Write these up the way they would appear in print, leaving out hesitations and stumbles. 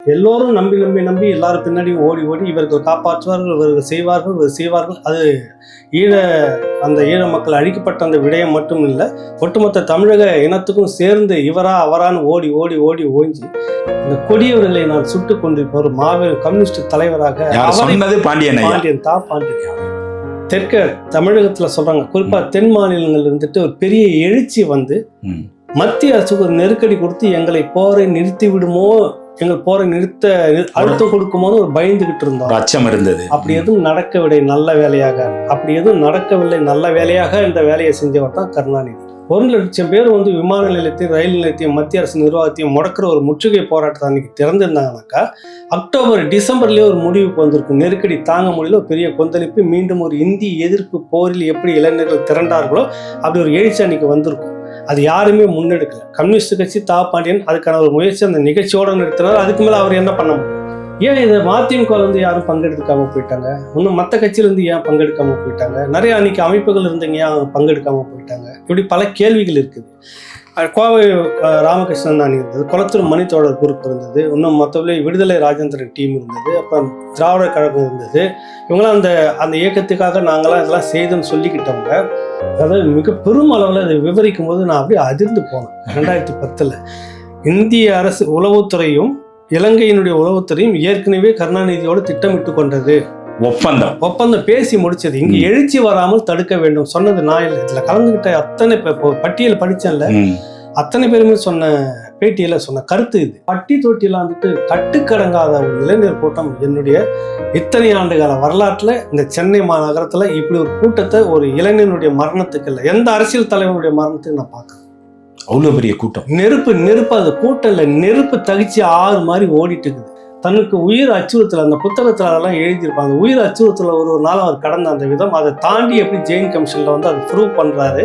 எல்லோரும் நம்பி நம்பி நம்பி எல்லாரும் பின்னாடியும் ஓடி ஓடி இவர்கள் காப்பாற்றுவார்கள், இவர்கள் செய்வார்கள், இவர் செய்வார்கள். அது அந்த ஈழ மக்கள் அழிக்கப்பட்ட அந்த விடயம் மட்டும் இல்லை, ஒட்டுமொத்த தமிழக இனத்துக்கும் சேர்ந்து இவரா அவரான்னு ஓடி ஓடி ஓடி ஓஞ்சி இந்த கொடியவர்களை நான் சுட்டு கொண்டிருப்ப ஒரு மாபெரும் கம்யூனிஸ்ட் தலைவராக பாண்டியன் தான். பாண்டியன் தெற்க தமிழகத்துல சொல்றாங்க, குறிப்பா தென் மாநிலங்கள் இருந்துட்டு ஒரு பெரிய எழுச்சி வந்து மத்திய அரசுக்கு ஒரு நெருக்கடி கொடுத்து எங்களை போரை நிறுத்தி விடுமோ, எங்கள் போரை நிறுத்த அழுத்தம் கொடுக்குமோன்னு ஒரு பயந்துகிட்டு இருந்தோம், அச்சம் இருந்தது. அப்படி எதுவும் நடக்கவில்லை நல்ல வேலையாக இந்த வேலையை செஞ்சவர் தான் கருணாநிதி. 1,00,000 பேர் வந்து விமான நிலையத்தையும் ரயில் நிலையத்தையும் மத்திய அரசு நிர்வாகத்தையும் முடக்கிற ஒரு முற்றுகை போராட்டத்தை அன்னைக்கு திறந்திருந்தாங்கனாக்கா அக்டோபர் டிசம்பர்லேயே ஒரு முடிவுக்கு வந்திருக்கும். நெருக்கடி தாங்க முடியல, ஒரு பெரிய கொந்தளிப்பு, மீண்டும் ஒரு இந்திய எதிர்ப்பு போரில் எப்படி இளைஞர்கள் திரண்டார்களோ அப்படி ஒரு எழுச்சி அன்னைக்கு வந்திருக்கும். அது யாருமே முன்னெடுக்கல. கம்யூனிஸ்ட் கட்சி பாண்டியன் அதுக்கான ஒரு முயற்சி அந்த நிகழ்ச்சியோட நிறுத்தினார். அதுக்கு மேலே அவர் என்ன பண்ண முடியும்? ஏன் இதை மதிமுக யாரும் பங்கெடுக்காம போயிட்டாங்க? இன்னும் மற்ற கட்சியிலேருந்து ஏன் பங்கெடுக்காம போயிட்டாங்க? நிறைய அன்னைக்கு அமைப்புகள் இருந்தீங்க ஏன் பங்கெடுக்காம போயிட்டாங்க? இப்படி பல கேள்விகள் இருக்குது. கோவை ராமகிருஷ்ணன் தான் இருந்தது, குளத்தூர் மணித்தோழர் குரூப் இருந்தது, இன்னும் மற்றபடி விடுதலை ராஜேந்திரன் டீம் இருந்தது, அப்புறம் திராவிடர் கழகம் இருந்தது. இவங்களாம் அந்த இயக்கத்துக்காக நாங்களாம் இதெல்லாம் செய்தோன்னு சொல்லிக்கிட்டவங்க. அதாவது மிக பெரும் அளவில் அதை விவரிக்கும் போது நான் அப்படியே அதிர்ந்து போனேன். 2010 இந்திய அரசு உளவுத்துறையும் இலங்கையினுடைய உளவுத்துறையும் ஏற்கனவே கருணாநிதியோடு திட்டமிட்டு கொண்டது. ஒப்பந்தம் பேசி முடிச்சது. இங்க எழுச்சி வராமல் தடுக்க வேண்டும் சொன்னது நான் இல்லை. இதுல கலந்துகிட்ட அத்தனை பட்டியல் படிச்சேன்ல, அத்தனை பேருமே சொன்ன பேட்டியில சொன்ன கருத்து இது. பட்டி தொட்டியில வந்துட்டு கட்டுக்கடங்காத ஒரு இளைஞர் கூட்டம் என்னுடைய இத்தனை ஆண்டுகால வரலாற்றுல இந்த சென்னை மாநகரத்துல இப்படி ஒரு கூட்டத்தை ஒரு இளைஞனுடைய மரணத்துக்கு இல்லை, எந்த அரசியல் தலைவனுடைய மரணத்துக்கு நான் பார்க்கறேன். அவ்வளோ பெரிய கூட்டம், நெருப்பு அது கூட்டம் இல்லை, நெருப்பு தகிச்சு ஆறு மாதிரி ஓடிட்டு இருக்குது. தனக்கு உயிர் அச்சுறுத்தல், அந்த புத்தகத்தில் அதெல்லாம் எழுதியிருப்பாங்க. உயிர் அச்சுறுத்தல ஒரு நாள் அவர் கடந்த அந்த விதம், அதை தாண்டி எப்படி ஜெயின் கமிஷன்ல வந்து அதை ப்ரூவ் பண்றாரு.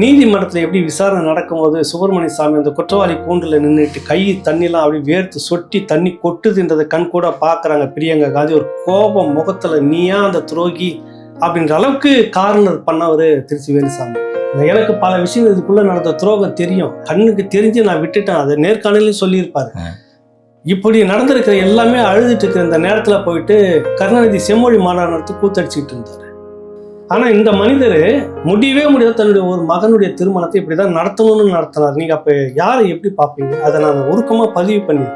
நீதிமன்றத்தில் எப்படி விசாரணை நடக்கும்போது சுப்பிரமணிய சாமி அந்த குற்றவாளி கூண்டில் நின்றுட்டு கை தண்ணிலாம் அப்படி வேர்த்து சொட்டி தண்ணி கொட்டுதுன்றதை கண் கூட பார்க்குறாங்க பிரியங்கா காந்தி. ஒரு கோபம் முகத்தில், நீயா அந்த துரோகி அப்படின்ற அளவுக்கு கார்னர் பண்ணவர் திருச்சி வேலுசாமி. எனக்கு பல விஷயங்கள் இதுக்குள்ள நடந்த துரோகம் தெரியும், கண்ணுக்கு தெரிஞ்சு நான் விட்டுட்டேன். அதை நேர்காணலையும் சொல்லியிருப்பாரு. இப்படி நடந்திருக்கிற எல்லாமே அழுதுட்டு இருக்கிற இந்த நேரத்துல போயிட்டு கருணாநிதி செம்மொழி மாநாடு நடத்தி கூத்தடிச்சுட்டு இருந்தாரு. ஆனா இந்த மனிதர் முடியவே முடியாது தன்னுடைய ஒரு மகனுடைய திருமணத்தை இப்படிதான் நடத்தணும்னு நடத்தினார். நீங்க அப்ப யாரை எப்படி பார்ப்பீங்க? அதை நான் உருக்கமா பதிவு பண்ணி.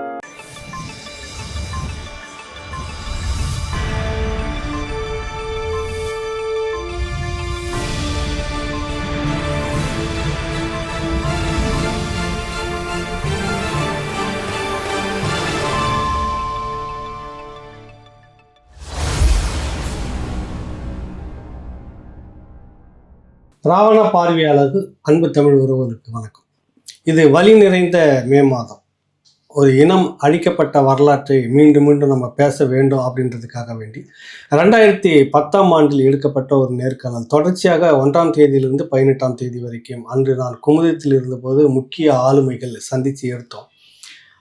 ராவண பார்வையாளர்கள், அன்பு தமிழ் உறவுகளுக்கு வணக்கம். இது வலி நிறைந்த மே மாதம். ஒரு இனம் அழிக்கப்பட்ட வரலாற்றை மீண்டும் மீண்டும் நம்ம பேச வேண்டும் அப்படின்றதுக்காக வேண்டி 2010ஆம் ஆண்டில் எடுக்கப்பட்ட ஒரு நேர்காணல் தொடர்ச்சியாக 1ஆம் தேதியிலிருந்து 18ஆம் தேதி வரைக்கும் அன்று நான் குமுதத்தில் இருந்தபோது முக்கிய ஆளுமைகள் சந்தித்து எடுத்தோம்.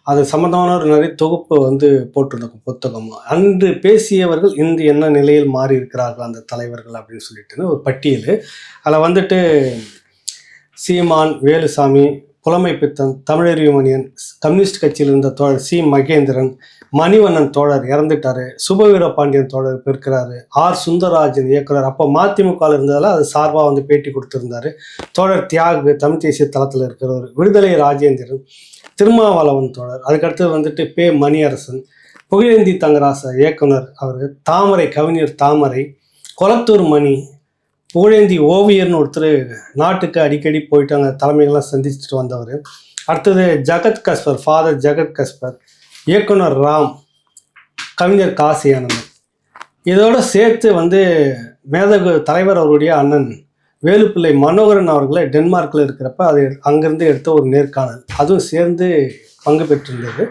அது சம்பந்தமான ஒரு நிறைய தொகுப்பு வந்து போட்டிருந்தோம் புத்தகம். அன்று பேசியவர்கள் இன்று என்ன நிலையில் மாறி இருக்கிறார்கள் அந்த தலைவர்கள் அப்படின்னு சொல்லிட்டு ஒரு பட்டியல். அதில் வந்துட்டு சீமான், வேலுசாமி, புலமை பித்தன், தமிழறிவுமணியன், கம்யூனிஸ்ட் கட்சியில் இருந்த தோழர் சி மகேந்திரன், மணிவண்ணன் தோழர் இறந்துட்டாரு, சுபவீர பாண்டியன் தோழர் இருக்கிறாரு, ஆர் சுந்தரராஜன் இயக்குனர், அப்போ மதிமுக இருந்ததால அது சார்பாக வந்து பேட்டி கொடுத்துருந்தாரு, தோழர் தியாகு தமிழ் தேசிய தளத்தில் இருக்கிறவர், விடுதலை ராஜேந்திரன், திருமாவளவன் தோழர், அதுக்கடுத்து வந்துட்டு பே மணியரசன், புகழேந்தி தங்கராச இயக்குனர் அவர், தாமரை கவிஞர் தாமரை, கொளத்தூர் மணி, புகழேந்தி ஓவியர்னு ஒருத்தர் நாட்டுக்கு அடிக்கடி போயிட்டு அங்கே தலைமைகள்லாம் சந்திச்சுட்டு வந்தவர். அடுத்தது ஜகத் கஸ்பர், ஃபாதர் ஜகத் கஸ்பர், இயக்குனர் ராம், கவிஞர் காசி ஆனந்தன். இதோட சேர்த்து வந்து மேதகு தலைவர் அவருடைய அண்ணன் வேலுப்பிள்ளை மனோகரன் அவர்களை டென்மார்க்கில் இருக்கிறப்ப அது அங்கேருந்து எடுத்த ஒரு நேர்காணல், அதுவும் சேர்ந்து பங்கு பெற்றிருந்தது.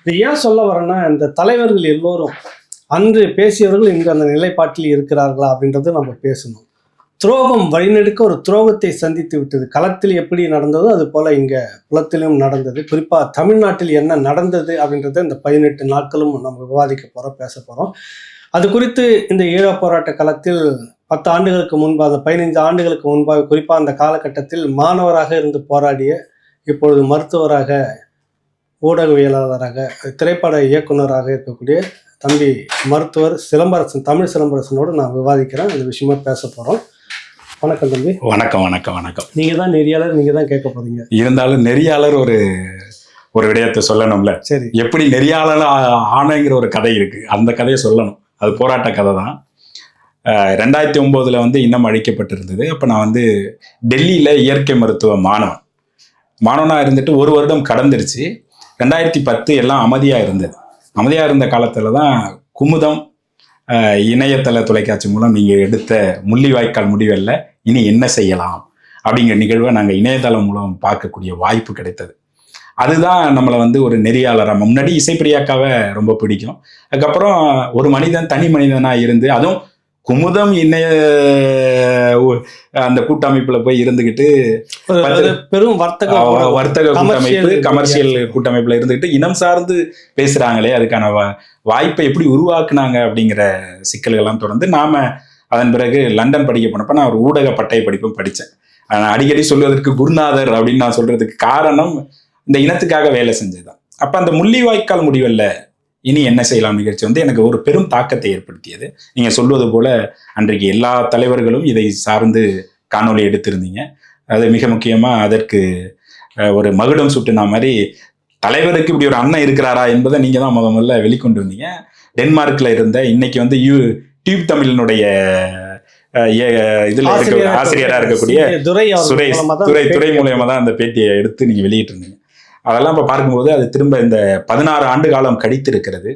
இது ஏன் சொல்ல வரேன்னா, இந்த தலைவர்கள் எல்லோரும் அன்று பேசியவர்கள் இன்று அந்த நிலைப்பாட்டில் இருக்கிறார்களா அப்படின்றது நம்ம பேசணும். துரோகம் வழிநெடுக்க ஒரு துரோகத்தை சந்தித்து விட்டது. களத்தில் எப்படி நடந்ததோ அது போல் இங்கே புலத்திலும் நடந்தது. குறிப்பாக தமிழ்நாட்டில் என்ன நடந்தது அப்படின்றத இந்த 18 நாட்களும் நம்ம விவாதிக்க போகிறோம், பேச போகிறோம். அது குறித்து இந்த ஈழப் போராட்ட களத்தில் 10 ஆண்டுகளுக்கு முன்பாக, 15 ஆண்டுகளுக்கு முன்பாக, குறிப்பாக அந்த காலகட்டத்தில் மாணவராக இருந்து போராடிய, இப்பொழுது மருத்துவராக ஊடகவியலாளராக திரைப்பட இயக்குனராக இருக்கக்கூடிய தம்பி மருத்துவர் சிலம்பரசன், தமிழ் சிலம்பரசனோடு நான் விவாதிக்கிறேன். இந்த விஷயமா பேச போகிறோம். வணக்கம் தம்பி. வணக்கம் வணக்கம் வணக்கம். நீங்கள் தான் நெறியாளர், நீங்கள் தான் கேட்க போகிறீங்க. இருந்தாலும் நெறியாளர் ஒரு விடயத்தை சொல்லணும்ல. சரி, எப்படி நெறியாளர் ஆணைங்கிற ஒரு கதை இருக்கு, அந்த கதையை சொல்லணும். அது போராட்ட கதை தான். 2009 இன்னம் அழிக்கப்பட்டிருந்தது. அப்போ நான் டெல்லியில் இயற்கை மருத்துவ மாணவனாக இருந்துட்டு 1 வருடம் கடந்துருச்சு. 2010 எல்லாம் அமைதியாக இருந்தது. அமைதியாக இருந்த காலத்தில் தான் குமுதம் இணையதள தொலைக்காட்சி மூலம் நீங்கள் எடுத்த முள்ளிவாய்க்கால் முடிவல்ல, இனி என்ன செய்யலாம் அப்படிங்கிற நிகழ்வை நாங்கள் இணையதளம் மூலம் பார்க்கக்கூடிய வாய்ப்பு கிடைத்தது. அதுதான் நம்மளை ஒரு நெறியாளராக, முன்னாடி இசைப்பிரியாக்காவை ரொம்ப பிடிக்கும். அதுக்கப்புறம் ஒரு மனிதன் தனி மனிதனாக இருந்து, அதுவும் குமுதம் இணைய அந்த கூட்டமைப்புல போய் இருந்துகிட்டு பெரும் வர்த்தக கூட்டமைப்பு, கமர்ஷியல் கூட்டமைப்புல இருந்துகிட்டு இனம் சார்ந்து பேசுறாங்களே, அதுக்கான வாய்ப்பை எப்படி உருவாக்குனாங்க அப்படிங்கிற சிக்கல்கள்லாம் தொடர்ந்து நாம அதன் பிறகு லண்டன் படிக்க போனப்ப நான் ஒரு ஊடக பட்டய படிப்பும் படித்தேன். அடிக்கடி சொல்வதற்கு குருநாதர் அப்படின்னு நான் சொல்றதுக்கு காரணம் இந்த இனத்துக்காக வேலை செஞ்சதுதான். அப்ப அந்த முள்ளிவாய்க்கால் முடிவல்ல, இனி என்ன செய்யலாம் நிகழ்ச்சி எனக்கு ஒரு பெரும் தாக்கத்தை ஏற்படுத்தியது. நீங்க சொல்வது போல அன்றைக்கு எல்லா தலைவர்களும் இதை சார்ந்து காணொலி எடுத்திருந்தீங்க. அது மிக முக்கியமா அதற்கு ஒரு மகுடம் சுட்டுனா மாதிரி தலைவருக்கு இப்படி ஒரு அண்ணன் இருக்கிறாரா என்பதை நீங்க தான் முதல்ல வெளிக்கொண்டு வந்தீங்க. டென்மார்க்ல இருந்த இன்னைக்கு டியூப் தமிழினுடைய இதுல ஆசிரியரா இருக்கக்கூடிய துரை மூலியமா தான் அந்த பேட்டியை எடுத்து நீங்க வெளியிட்டு இருந்தீங்க. அதெல்லாம் இப்போ பார்க்கும்போது அது திரும்ப இந்த 16 ஆண்டு காலம் கழித்து இருக்கிறது.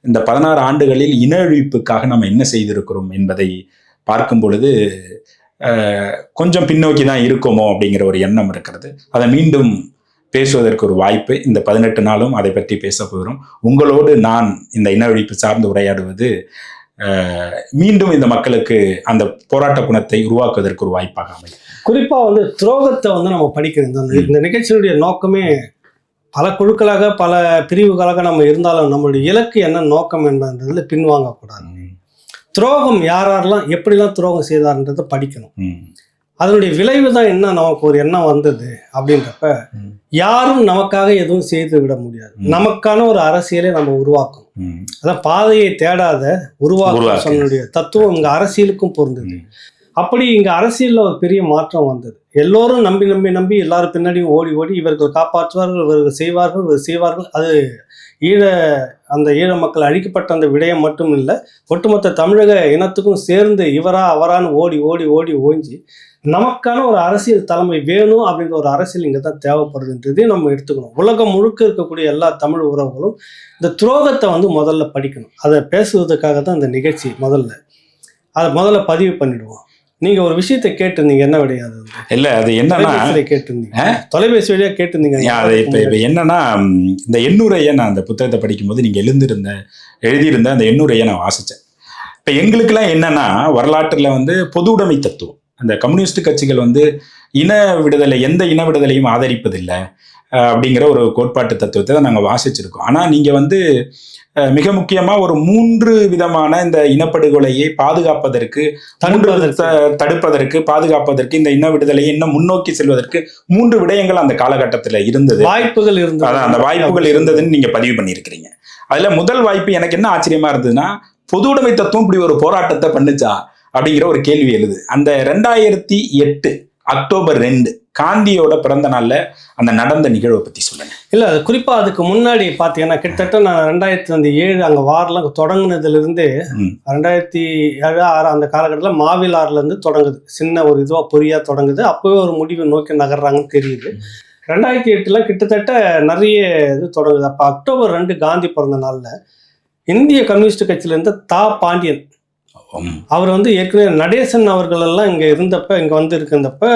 இந்த 16 ஆண்டுகளில் இன அழிப்புக்காக நம்ம என்ன செய்திருக்கிறோம் என்பதை பார்க்கும் பொழுது கொஞ்சம் பின்னோக்கி தான் இருக்குமோ அப்படிங்கிற ஒரு எண்ணம் இருக்கிறது. அதை மீண்டும் பேசுவதற்கு ஒரு வாய்ப்பு. இந்த 18 நாளும் அதை பற்றி பேச போகிறோம். உங்களோடு நான் இந்த இன அழிப்பு சார்ந்து உரையாடுவது மீண்டும் இந்த மக்களுக்கு அந்த போராட்ட குணத்தை உருவாக்குவதற்கு ஒரு வாய்ப்பாக அமையும். குறிப்பா துரோகத்தை நம்ம படிக்கிறது. இந்த நிகழ்ச்சியினுடைய நோக்கமே பல குழுக்களாக பல பிரிவுகளாக நம்ம இருந்தாலும் நம்மளுடைய இலக்கு என்ன, நோக்கம் என்னன்றதுல பின்வாங்கக்கூடாது. துரோகம் யாரெல்லாம் எப்படிலாம் துரோகம் செய்தார்ன்றதை படிக்கணும். அதனுடைய விளைவு தான் என்ன, நமக்கு ஒரு எண்ணம் வந்தது அப்படின்றப்ப யாரும் நமக்காக எதுவும் செய்து விட முடியாது. நமக்கான ஒரு அரசியலை நம்ம உருவாக்கணும். அதான் பாதையை தேடாத உருவாக்க தத்துவம் இங்க அரசியலுக்கும் பொருந்தது. அப்படி இங்க அரசியல்ல ஒரு பெரிய மாற்றம் வந்தது. எல்லோரும் நம்பி நம்பி நம்பி எல்லாரும் பின்னாடியும் ஓடி ஓடி இவர்கள் காப்பாற்றுவார்கள், இவர்கள் செய்வார்கள். அது அந்த ஈழ மக்கள் அழிக்கப்பட்ட அந்த விடயம் மட்டும் இல்லை, ஒட்டுமொத்த தமிழக இனத்துக்கும் சேர்ந்து இவரா அவரான்னு ஓடி ஓடி ஓடி ஓஞ்சி நமக்கான ஒரு அரசியல் தலைமை வேணும் அப்படின்ற ஒரு அரசியல் இங்கே தான் தேவைப்படுதுன்றதையும் நம்ம எடுத்துக்கணும். உலகம் முழுக்க இருக்கக்கூடிய எல்லா தமிழ் உறவுகளும் இந்த துரோகத்தை முதல்ல படிக்கணும். அதை பேசுவதற்காக தான் இந்த நிகழ்ச்சி. அதை முதல்ல பதிவு பண்ணிடுவோம். நீங்க ஒரு விஷயத்தை கேட்டிருந்தீங்க, என்ன விடையாது இல்ல, அது என்னன்னா கேட்டிருந்தீங்க, தொலைபேசி வழியா கேட்டிருந்தீங்க. இப்ப என்னன்னா, இந்த எண்ணுரையை நான் அந்த புத்தகத்தை படிக்கும்போது நீங்க எழுதியிருந்த அந்த எண்ணுரையை நான் வாசிச்சேன். இப்ப எங்களுக்கெல்லாம் என்னன்னா, வரலாற்றுல பொது உடைமை தத்துவம், அந்த கம்யூனிஸ்ட் கட்சிகள் இன விடுதலை, எந்த இன விடுதலையும் ஆதரிப்பதில்லை அப்படிங்கிற ஒரு கோட்பாட்டு தத்துவத்தை தான் நாங்கள் வாசிச்சிருக்கோம். ஆனால் நீங்கள் மிக முக்கியமாக ஒரு 3 விதமான இந்த இனப்படுகொலையை பாதுகாப்பதற்கு, தடுப்பதற்கு, பாதுகாப்பதற்கு, இந்த இன விடுதலையை இன்னும் முன்னோக்கி செல்வதற்கு 3 விடயங்கள் அந்த காலகட்டத்தில் இருந்தது, வாய்ப்புகள் இருந்தது. அதான் அந்த வாய்ப்புகள் இருந்ததுன்னு நீங்க பதிவு பண்ணியிருக்கிறீங்க. அதுல முதல் வாய்ப்பு எனக்கு என்ன ஆச்சரியமா இருந்ததுன்னா, பொது உடைமை தத்துவம் இப்படி ஒரு போராட்டத்தை பண்ணுச்சா அப்படிங்கிற ஒரு கேள்வி எழுது. அந்த 2008 அக்டோபர் 2 காந்தியோட பிறந்த நாள்ல அந்த நடந்த நிகழ்வை பத்தி சொல்லுங்க. இல்ல, அது குறிப்பா அதுக்கு முன்னாடி பாத்தீங்கன்னா, கிட்டத்தட்ட நான் 2007 அங்க வாரெல்லாம் தொடங்குனதுல இருந்து 2007-06 அந்த காலகட்டத்தில் மாவில் ஆறுல இருந்து தொடங்குது. சின்ன ஒரு இதுவா பொறியா தொடங்குது. அப்பவே ஒரு முடிவை நோக்கி நகர்றாங்கன்னு தெரியுது. 2008 கிட்டத்தட்ட நிறைய இது தொடங்குது. அப்ப அக்டோபர் 2 காந்தி பிறந்த நாள்ல இந்திய கம்யூனிஸ்ட் கட்சியில இருந்த பாண்டியன் அவர் ஏற்கனவே நடேசன் அவர்கள் எல்லாம் இங்க இருந்தப்ப, இங்க இருந்தப்ப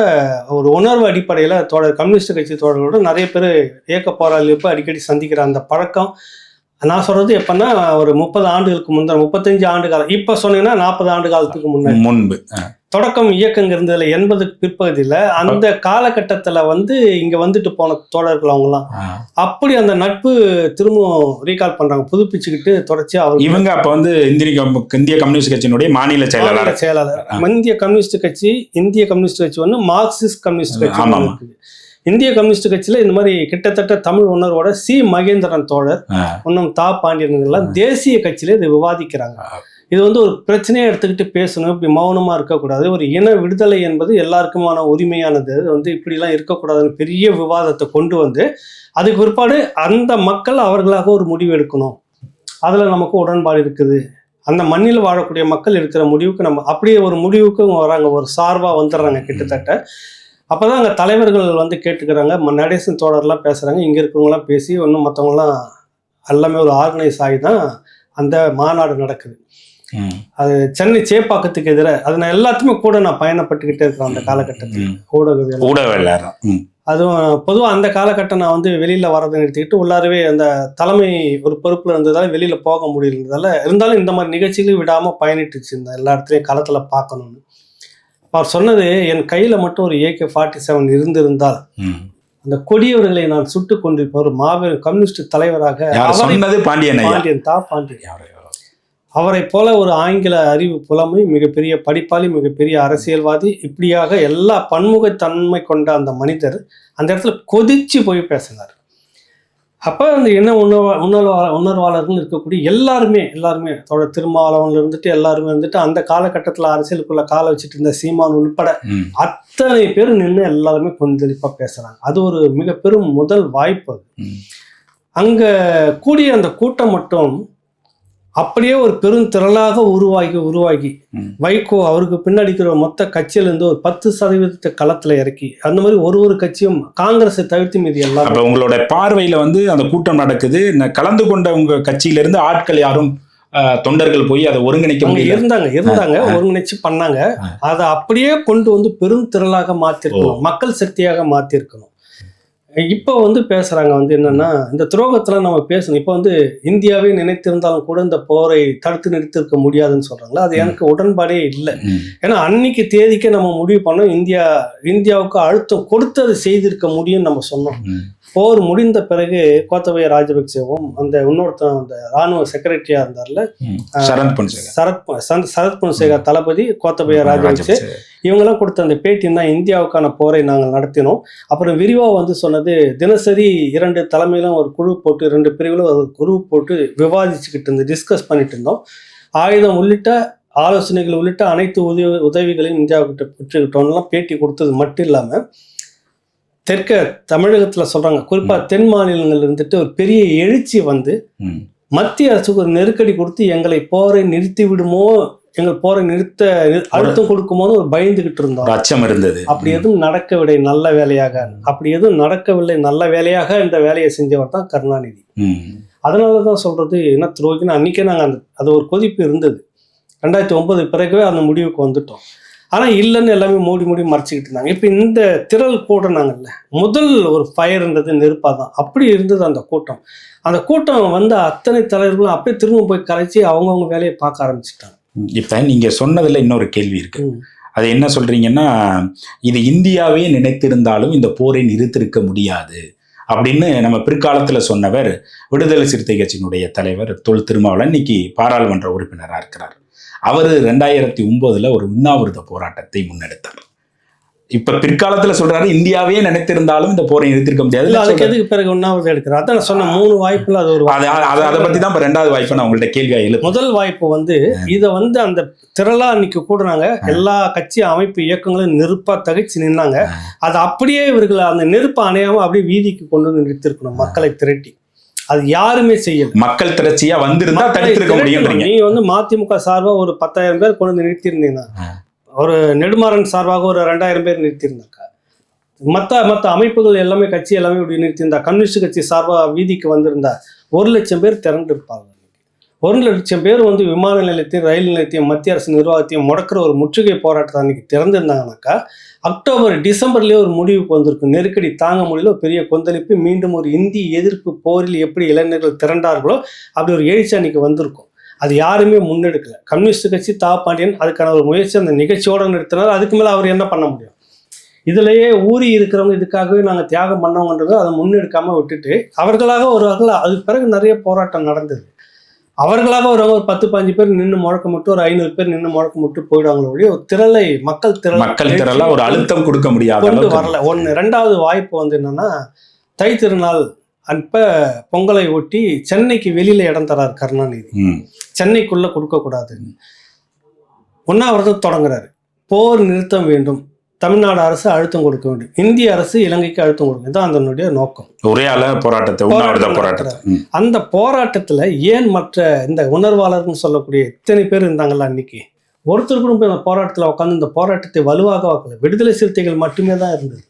ஒரு உணர்வு அடிப்படையில கம்யூனிஸ்ட் கட்சி தோழர்களோட நிறைய பேர் இயக்க போராளிப்ப அடிக்கடி சந்திக்கிற அந்த பழக்கம். நான் சொல்றது எப்பன்னா, ஒரு 30 ஆண்டுகளுக்கு முன்னாடி, 35 ஆண்டு காலம், இப்ப சொன்னீங்கன்னா 40 ஆண்டு காலத்துக்கு முன்பு தொடக்கம் இயக்கங்க இருந்ததுல 80க்கு பிற்பகுதியில அந்த காலகட்டத்துல இங்க வந்துட்டு போன தோழர்கள் அவங்கலாம் அப்படி அந்த நட்பு திரும்பவும் ரீகால் பண்றாங்க, புதுப்பிச்சுக்கிட்டு தொடர்ச்சியா. இவங்க அப்ப இந்திய கம்யூனிஸ்ட் கட்சியினுடைய மாநில செயலாளர். இந்திய கம்யூனிஸ்ட் கட்சி மார்க்சிஸ்ட் கம்யூனிஸ்ட் கட்சி இருக்குது. இந்திய கம்யூனிஸ்ட் கட்சியில இந்த மாதிரி கிட்டத்தட்ட தமிழ் உணர்வோட சி மகேந்திரன் தோழர், இன்னும் தா பாண்டியன் எல்லாம் தேசிய கட்சியில இது விவாதிக்கிறாங்க. இது வந்து ஒரு பிரச்சனையை எடுத்துக்கிட்டு பேசணும், இப்படி மௌனமா இருக்கக்கூடாது, ஒரு இன விடுதலை என்பது எல்லாருக்குமான உரிமையானது, அது வந்து இப்படிலாம் இருக்கக்கூடாதுன்னு பெரிய விவாதத்தை கொண்டு வந்து அதுக்கு பிற்பாடு அந்த மக்கள் அவர்களாக ஒரு முடிவு எடுக்கணும், அதில் நமக்கு உடன்பாடு இருக்குது, அந்த மண்ணில் வாழக்கூடிய மக்கள் இருக்கிற முடிவுக்கு நம்ம அப்படியே ஒரு முடிவுக்கு வராங்க, ஒரு சார்பாக வந்துடுறாங்க கிட்டத்தட்ட. அப்போ தான் அங்கே தலைவர்கள் வந்து கேட்டுக்கிறாங்க, நடேசன் தோழர்லாம் பேசுகிறாங்க, இங்கே இருக்கிறவங்களாம் பேசி இன்னும் மற்றவங்களாம் எல்லாமே ஒரு ஆர்கனைஸ் ஆகி தான் அந்த மாநாடு நடக்குது. அது சென்னை சேப்பாக்கத்துக்கு எதிராக. அது நான் எல்லாத்துமே கூட நான் பயணப்பட்டுக்கிட்டே இருக்கிறேன் அந்த காலகட்டத்தில், ஊடகவியல். அதுவும் பொதுவாக அந்த காலகட்டம் நான் வந்து வெளியில் வரதை நிறுத்திக்கிட்டு உள்ளாரவே அந்த தலைமை ஒரு பொறுப்பில் இருந்ததால் வெளியில் போக முடியலன்றதால, இருந்தாலும் இந்த மாதிரி நிகழ்ச்சிகளையும் விடாமல் பயணிட்டுச்சு இருந்தேன், எல்லா இடத்துலையும் களத்தில் பார்க்கணும்னு. அவர் சொன்னது, என் கையில் மட்டும் ஒரு AK-47 இருந்திருந்தால் அந்த கொடியவர்களை நான் சுட்டு கொண்டிருப்பேன், ஒரு மாபெரும் கம்யூனிஸ்ட் தலைவராக. பாண்டியன் தா பாண்டியன். அவரை போல ஒரு ஆங்கில அறிவு புலமை, மிகப்பெரிய படிப்பாளி, மிகப்பெரிய அரசியல்வாதி, இப்படியாக எல்லா பன்முகத்தன்மை கொண்ட அந்த மனிதர் அந்த இடத்துல கொதிச்சு போய் பேசினார். அப்போ அந்த என்ன உணர்வாளர்கள் இருக்கக்கூடிய எல்லாருமே தோழர் திருமாவளவன்ல இருந்துட்டு எல்லாருமே இருந்துட்டு அந்த காலகட்டத்தில் அரசியலுக்குள்ள காலை வச்சுட்டு இருந்த சீமான் உள்பட அத்தனை பேர் நின்று எல்லாருமே கொந்தளிப்பா பேசுறாங்க. அது ஒரு மிக பெரும் முதல் வாய்ப்பு. அது அங்க கூடிய அந்த கூட்டம் மட்டும் அப்படியே ஒரு பெருந்திரளாக உருவாகி வைகோ அவருக்கு பின்னாடிக்கிற மொத்த கட்சியிலிருந்து ஒரு 10% களத்துல இறக்கி, அந்த மாதிரி ஒரு கட்சியும் காங்கிரஸை தவிர்த்து மீது எல்லாம். உங்களோட பார்வையில வந்து அந்த கூட்டம் நடக்குது, கலந்து கொண்ட உங்க கட்சியில இருந்து ஆட்கள் யாரும் தொண்டர்கள் போய் அதை ஒருங்கிணைக்க இருந்தாங்க ஒருங்கிணைச்சு பண்ணாங்க. அதை அப்படியே கொண்டு வந்து பெரும் திரளாக மாத்திருக்கணும், மக்கள் சக்தியாக மாத்திருக்கணும். இப்போ வந்து பேசுறாங்க வந்து என்னன்னா, இந்த துரோகத்துல நம்ம பேசணும். இப்போ வந்து இந்தியாவே நினைத்திருந்தாலும் கூட இந்த போரை தடுத்து நிறுத்திருக்க முடியாதுன்னு சொல்றாங்களா, அது எனக்கு உடன்பாடே இல்லை. ஏன்னா அன்னைக்கு தேதிக்கு நம்ம முடிவு பண்ணோம், இந்தியாவுக்கு அழுத்தம் கொடுத்து அதை செய்திருக்க முடியும்னு நம்ம சொன்னோம். போர் முடிந்த பிறகு கோத்தபய ராஜபக்சேவும் அந்த இன்னொருத்தன் அந்த ராணுவ செக்ரட்டரியா இருந்தார்ல சரத் பொன்சேகா தளபதி, கோத்தபய ராஜபக்சே, இவங்கெல்லாம் கொடுத்த அந்த பேட்டி தான் இந்தியாவுக்கான போரை நாங்கள் நடத்தினோம். அப்புறம் விரிவாக வந்து சொன்னது, தினசரி 2 தலைமையிலும் ஒரு குழு போட்டு 2 பிரிவுகளும் ஒரு குழு போட்டு விவாதிச்சுக்கிட்டு டிஸ்கஸ் பண்ணிட்டு இருந்தோம். ஆயுதம் உள்ளிட்ட ஆலோசனைகள் உள்ளிட்ட அனைத்து உதவிகளையும் இந்தியாவுக்கிட்ட பெற்றுக்கிட்டோம்லாம் பேட்டி கொடுத்தது மட்டும் இல்லாமல், தெற்க தமிழகத்தில் சொல்றாங்க, குறிப்பா தென் மாநிலங்கள் இருந்துட்டு ஒரு பெரிய எழுச்சி வந்து மத்திய அரசுக்கு ஒரு நெருக்கடி கொடுத்து எங்களை போரை நிறுத்தி விடுமோ, எங்கள் போரை நிறுத்த அழுத்தம் கொடுக்குமோன்னு ஒரு பயந்துகிட்டு இருந்தோம், அச்சம் இருந்தது. அப்படி எதுவும் நடக்கவில்லை நல்ல வேலையாக இந்த வேலையை செஞ்சவர் தான் கருணாநிதி. அதனாலதான் சொல்றது என்ன துரோகின்னு அன்னைக்கே நாங்கள் அது ஒரு கொதிப்பு இருந்தது. 2009 பிறகுவே அந்த முடிவுக்கு வந்துட்டோம். ஆனால் இல்லைன்னு எல்லாமே மூடி மறைச்சிக்கிட்டு இருந்தாங்க. இப்போ இந்த திரள் கூட்டினாங்கல்ல, முதல் ஒரு ஃபயர்ன்றது நெருப்பாக தான் அப்படி இருந்தது அந்த கூட்டம். அந்த கூட்டம் வந்து அத்தனை தலைவர்களும் அப்படியே திரும்ப போய் கலைச்சி அவங்கவுங்க வேலையை பார்க்க ஆரம்பிச்சுட்டாங்க. இப்போ நீங்கள் சொன்னதில் இன்னொரு கேள்வி இருக்கு. அது என்ன சொல்றீங்கன்னா, இது இந்தியாவே நினைத்திருந்தாலும் இந்த போரை நிறுத்திருக்க முடியாது அப்படின்னு நம்ம பிற்காலத்தில் சொன்னவர் விடுதலை சிறுத்தை கட்சியினுடைய தலைவர் தொல் திருமாவளவன், இன்னைக்கு பாராளுமன்ற உறுப்பினராக இருக்கிறார். அவர் 2009 ஒரு உண்ணாவிரத போராட்டத்தை முன்னெடுத்தார். இப்ப பிற்காலத்துல சொல்றாரு, இந்தியாவே நினைத்திருந்தாலும் இந்த போரை நிறுத்திருக்க முடியாது. அதுக்கு எதுக்கு பிறகு உண்ணாவிரதம் எடுக்கிறார்? அதான் சொன்ன 3 வாய்ப்புல அது ஒரு அதை பத்தி தான் 2வது வாய்ப்பு நான் உங்கள்ட்ட கேள்வியா எழுது. முதல் வாய்ப்பு வந்து இதை வந்து அந்த திரளா அன்னைக்கு கூடுறாங்க, எல்லா கட்சி அமைப்பு இயக்கங்களும் நெருப்பா தகைச்சு நின்னாங்க. அது அப்படியே இவர்கள் அந்த நெருப்பு அணையாம அப்படியே வீதிக்கு கொண்டு வந்து நிறுத்திருக்கணும், மக்களை திரட்டி. அது யாருமே செய்யல. மக்கள் திரட்சியா வந்திருந்தா தடுத்திருக்க முடியும். நீங்க வந்து மதிமுக சார்பா ஒரு 10,000 பேர் கொண்டு வந்து நிறுத்தியிருந்தீங்கன்னா, ஒரு நெடுமாறன் சார்பாக ஒரு 2,000 பேர் நிறுத்தியிருந்தாக்கா, மற்ற அமைப்புகள் எல்லாமே கட்சி எல்லாமே இப்படி நிறுத்தியிருந்தா, கம்யூனிஸ்ட் கட்சி சார்பாக வீதிக்கு வந்திருந்தா 1,00,000 பேர் திரண்டு இருப்பாங்க. 1,00,000 பேர் வந்து விமான நிலையத்தையும் ரயில் நிலையத்தையும் மத்திய அரசு நிர்வாகத்தையும் முடக்கிற ஒரு முற்றுகை போராட்டத்தை அன்னைக்கு திறந்திருந்தாங்கனாக்கா, அக்டோபர் டிசம்பர்லேயே ஒரு முடிவுக்கு வந்திருக்கும். நெருக்கடி தாங்க முடியல, ஒரு பெரிய கொந்தளிப்பு, மீண்டும் ஒரு இந்திய எதிர்ப்பு போரில் எப்படி இளைஞர்கள் திரண்டார்களோ அப்படி ஒரு எழுச்சி அன்னைக்கு வந்திருக்கும். அது யாருமே முன்னெடுக்கல. கம்யூனிஸ்ட் கட்சி தா பாண்டியன் அதுக்கான ஒரு முயற்சி அந்த நிகழ்ச்சியோடு நிறுத்தினார். அதுக்கு மேலே அவர் என்ன பண்ண முடியும்? இதுலேயே ஊறி இருக்கிறவங்க இதுக்காகவே நாங்கள் தியாகம் பண்ணவங்கன்றதை அதை முன்னெடுக்காமல் விட்டுட்டு அவர்களாக அதுக்கு பிறகு நிறைய போராட்டம் நடந்தது. அவர்களாக வருவாங்க, ஒரு 10-15 பேர் நின்று முழக்கம் விட்டு, ஒரு 500 பேர் நின்று முழக்கம் விட்டு போயிடுவாங்களே ஒழிய ஒரு திரளை மக்கள் திரள ஒரு அழுத்தம் கொடுக்க முடியாது கொண்டு வரல. ஒன்று. ரெண்டாவது வாய்ப்பு வந்து என்னன்னா, தை திருநாள் அப்ப பொங்கலை ஒட்டி சென்னைக்கு வெளியில இடம் தராரு கருணாநிதி. சென்னைக்குள்ள கொடுக்க கூடாது. உண்ணாவிரதம் தொடங்குறாரு. போர் நிறுத்தம் வேண்டும், தமிழ்நாடு அரசு அழுத்தம் கொடுக்க வேண்டும், இந்திய அரசு இலங்கைக்கு அழுத்தம் கொடுக்கும். இதுதான் அதனுடைய நோக்கம். ஒரே ஆள போராட்டத்தை அந்த போராட்டத்துல ஏன் மற்ற இந்த உணர்வாளர்னு சொல்லக்கூடிய இத்தனை பேர் இருந்தாங்கல்ல அன்னைக்கு, ஒருத்தர் கூட போய் அந்த போராட்டத்துல உட்காந்து இந்த போராட்டத்தை வலுவாக வாக்கல. விடுதலை சிறுத்தைகள் மட்டுமே தான் இருந்தது.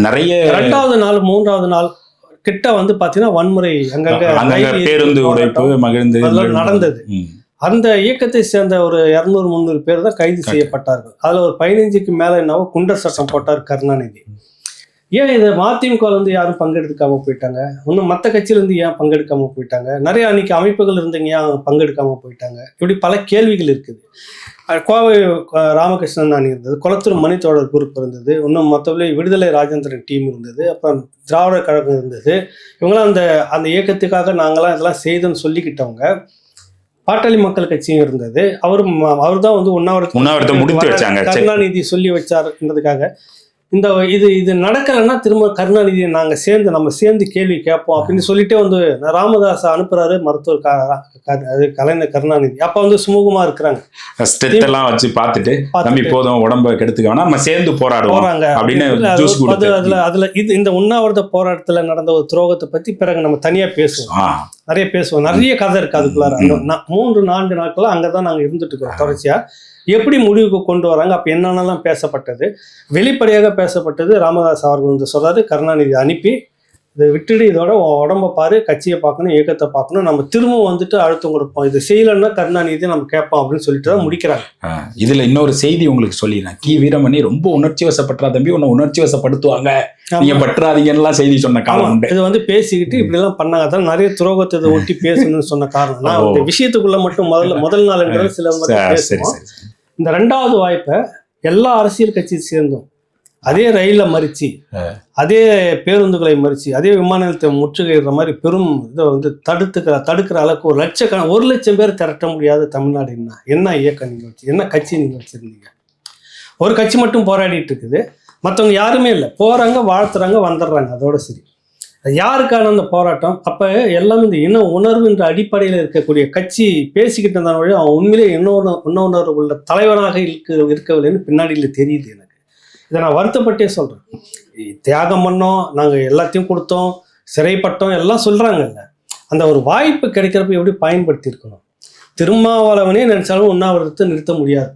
நிறைய 2வது நாள் 3வது நாள் கிட்ட வந்து பாத்தீங்கன்னா வன்முறை அங்கங்க பேருந்து உடைப்பு மகிழ்ந்து நடந்தது. அந்த இயக்கத்தை சேர்ந்த ஒரு 200-300 பேர் தான் கைது செய்யப்பட்டார்கள். அதுல ஒரு 15க்கு மேல என்னவோ குண்டர் சட்டம் போட்டார் கருணாநிதி. ஏன் இதை மதிமுக வந்து யாரும் பங்கெடுக்காம போயிட்டாங்க? இன்னும் மற்ற கட்சியிலிருந்து ஏன் பங்கெடுக்காம போயிட்டாங்க? நிறைய அன்னைக்கு அமைப்புகள் இருந்தீங்க ஏன் பங்கெடுக்காம போயிட்டாங்க? இப்படி பல கேள்விகள் இருக்குது. கோவை ராமகிருஷ்ணன் அணி இருந்தது, குளத்தூர் மணித்தோழர் குரூப் இருந்தது, இன்னும் மற்றபடி விடுதலை ராஜேந்திரன் டீம் இருந்தது, அப்புறம் திராவிட கழகம் இருந்தது. இவங்களாம் அந்த இயக்கத்துக்காக நாங்களாம் இதெல்லாம் செய்தோன்னு சொல்லிக்கிட்டவங்க. பாட்டாளி மக்கள் கட்சியும் இருந்தது. அவர் தான் வந்து உண்ணாவிரதம் முடித்து வச்சாங்க. கருணாநிதி சொல்லி வச்சாருன்றதுக்காக இது நடக்கலைன்னா திரும்ப கருணாநிதியை நாங்கள் நம்ம சேர்ந்து கேள்வி கேட்போம் அப்படின்னு சொல்லிட்டே வந்து ராமதாஸ் அனுப்புறாரு மருத்துவர் கலைஞர் கருணாநிதி. அப்ப வந்து சுமூகமா இருக்கிறாங்க, எல்லாம் வச்சு பார்த்துட்டு தம்பி போதும் உடம்ப கெடுத்துக்க வேணா நம்ம சேர்ந்து போறாங்க அப்படின்னு. அதுல இந்த உண்ணாவிரத போராட்டத்துல நடந்த ஒரு துரோகத்தை பத்தி பிறகு நம்ம தனியா பேசுவோம், நிறைய பேசுவோம். நிறைய கதை இருக்கு அதுக்குள்ளார. 3-4 நாட்களா அங்கதான் நாங்க இருந்துட்டு இருக்கோம் தொடர்ச்சியா. எப்படி முடிவுக்கு கொண்டு வராங்க, அப்போ என்னென்னலாம் பேசப்பட்டது, வெளிப்படையாக பேசப்பட்டது. ராமதாஸ் அவர்கள் வந்து சொல்றாரு, கருணாநிதி அனுப்பி இதை விட்டுடு, இதோட உடம்ப பாரு, கட்சியை பார்க்கணும், இயக்கத்தை பார்க்கணும், நம்ம திரும்ப வந்துட்டு அழுத்தம் கொடுப்போம், இது செய்யலைன்னா கருணாநிதி நம்ம கேட்போம் அப்படின்னு சொல்லிட்டு தான் முடிக்கிறாங்க. இதுல இன்னொரு செய்தி உங்களுக்கு சொல்லிடுறேன். கி வீரமணி ரொம்ப உணர்ச்சி வசப்பட்டா தம்பி, உன்னை உணர்ச்சி வசப்படுத்துவாங்க, நீங்க பற்றாதீங்கன்னு செய்தி சொன்ன காலம் உண்டு. இது வந்து பேசிக்கிட்டு இப்படி எல்லாம் பண்ணாங்க. அதான் நிறைய துரோகத்தை ஒட்டி பேசணும்னு சொன்ன காரணம். நான் இந்த விஷயத்துக்குள்ள மட்டும் முதல் நாள் சில பேசுவோம். இந்த 2வது வாய்ப்பை எல்லா அரசியல் கட்சியும் சேர்ந்தோம் அதே ரயில மறிச்சு, அதே பேருந்துகளை மறிச்சு, அதே விமான நிலையத்தை முற்றுகையிடுற மாதிரி பெரும் இதை வந்து தடுக்கிற அளவுக்கு 1 லட்சம் பேர் திரட்ட முடியாத தமிழ்நாடு என்ன இயக்கம் நீங்க வச்சு, என்ன கட்சி நீங்க வச்சிருந்தீங்க? ஒரு கட்சி மட்டும் போராடிட்டு இருக்குது, மற்றவங்க யாருமே இல்லை. போறாங்க, வாழ்த்துறாங்க, வந்துடுறாங்க, அதோட சரி. யாருக்கான அந்த போராட்டம்? அப்ப எல்லாமே இந்த இன உணர்வுன்ற அடிப்படையில் இருக்கக்கூடிய கட்சி பேசிக்கிட்டு இருந்தாலும் வழி அவன் உண்மையிலே உணர்வு உள்ள தலைவனாக இருக்கவில்லைன்னு பின்னாடியில் தெரியுது எனக்கு. இதை நான் வருத்தப்பட்டே சொல்றேன். தியாகம் பண்ணோம், நாங்க எல்லாத்தையும் கொடுத்தோம், சிறைப்பட்டோம், எல்லாம் சொல்றாங்கல்ல. அந்த ஒரு வாய்ப்பு கிடைக்கிறப்ப எப்படி பயன்படுத்தி இருக்கணும்? திருமாவளவனே நினைச்சாலும் உண்ணாவிரதத்தை நிறுத்த முடியாது,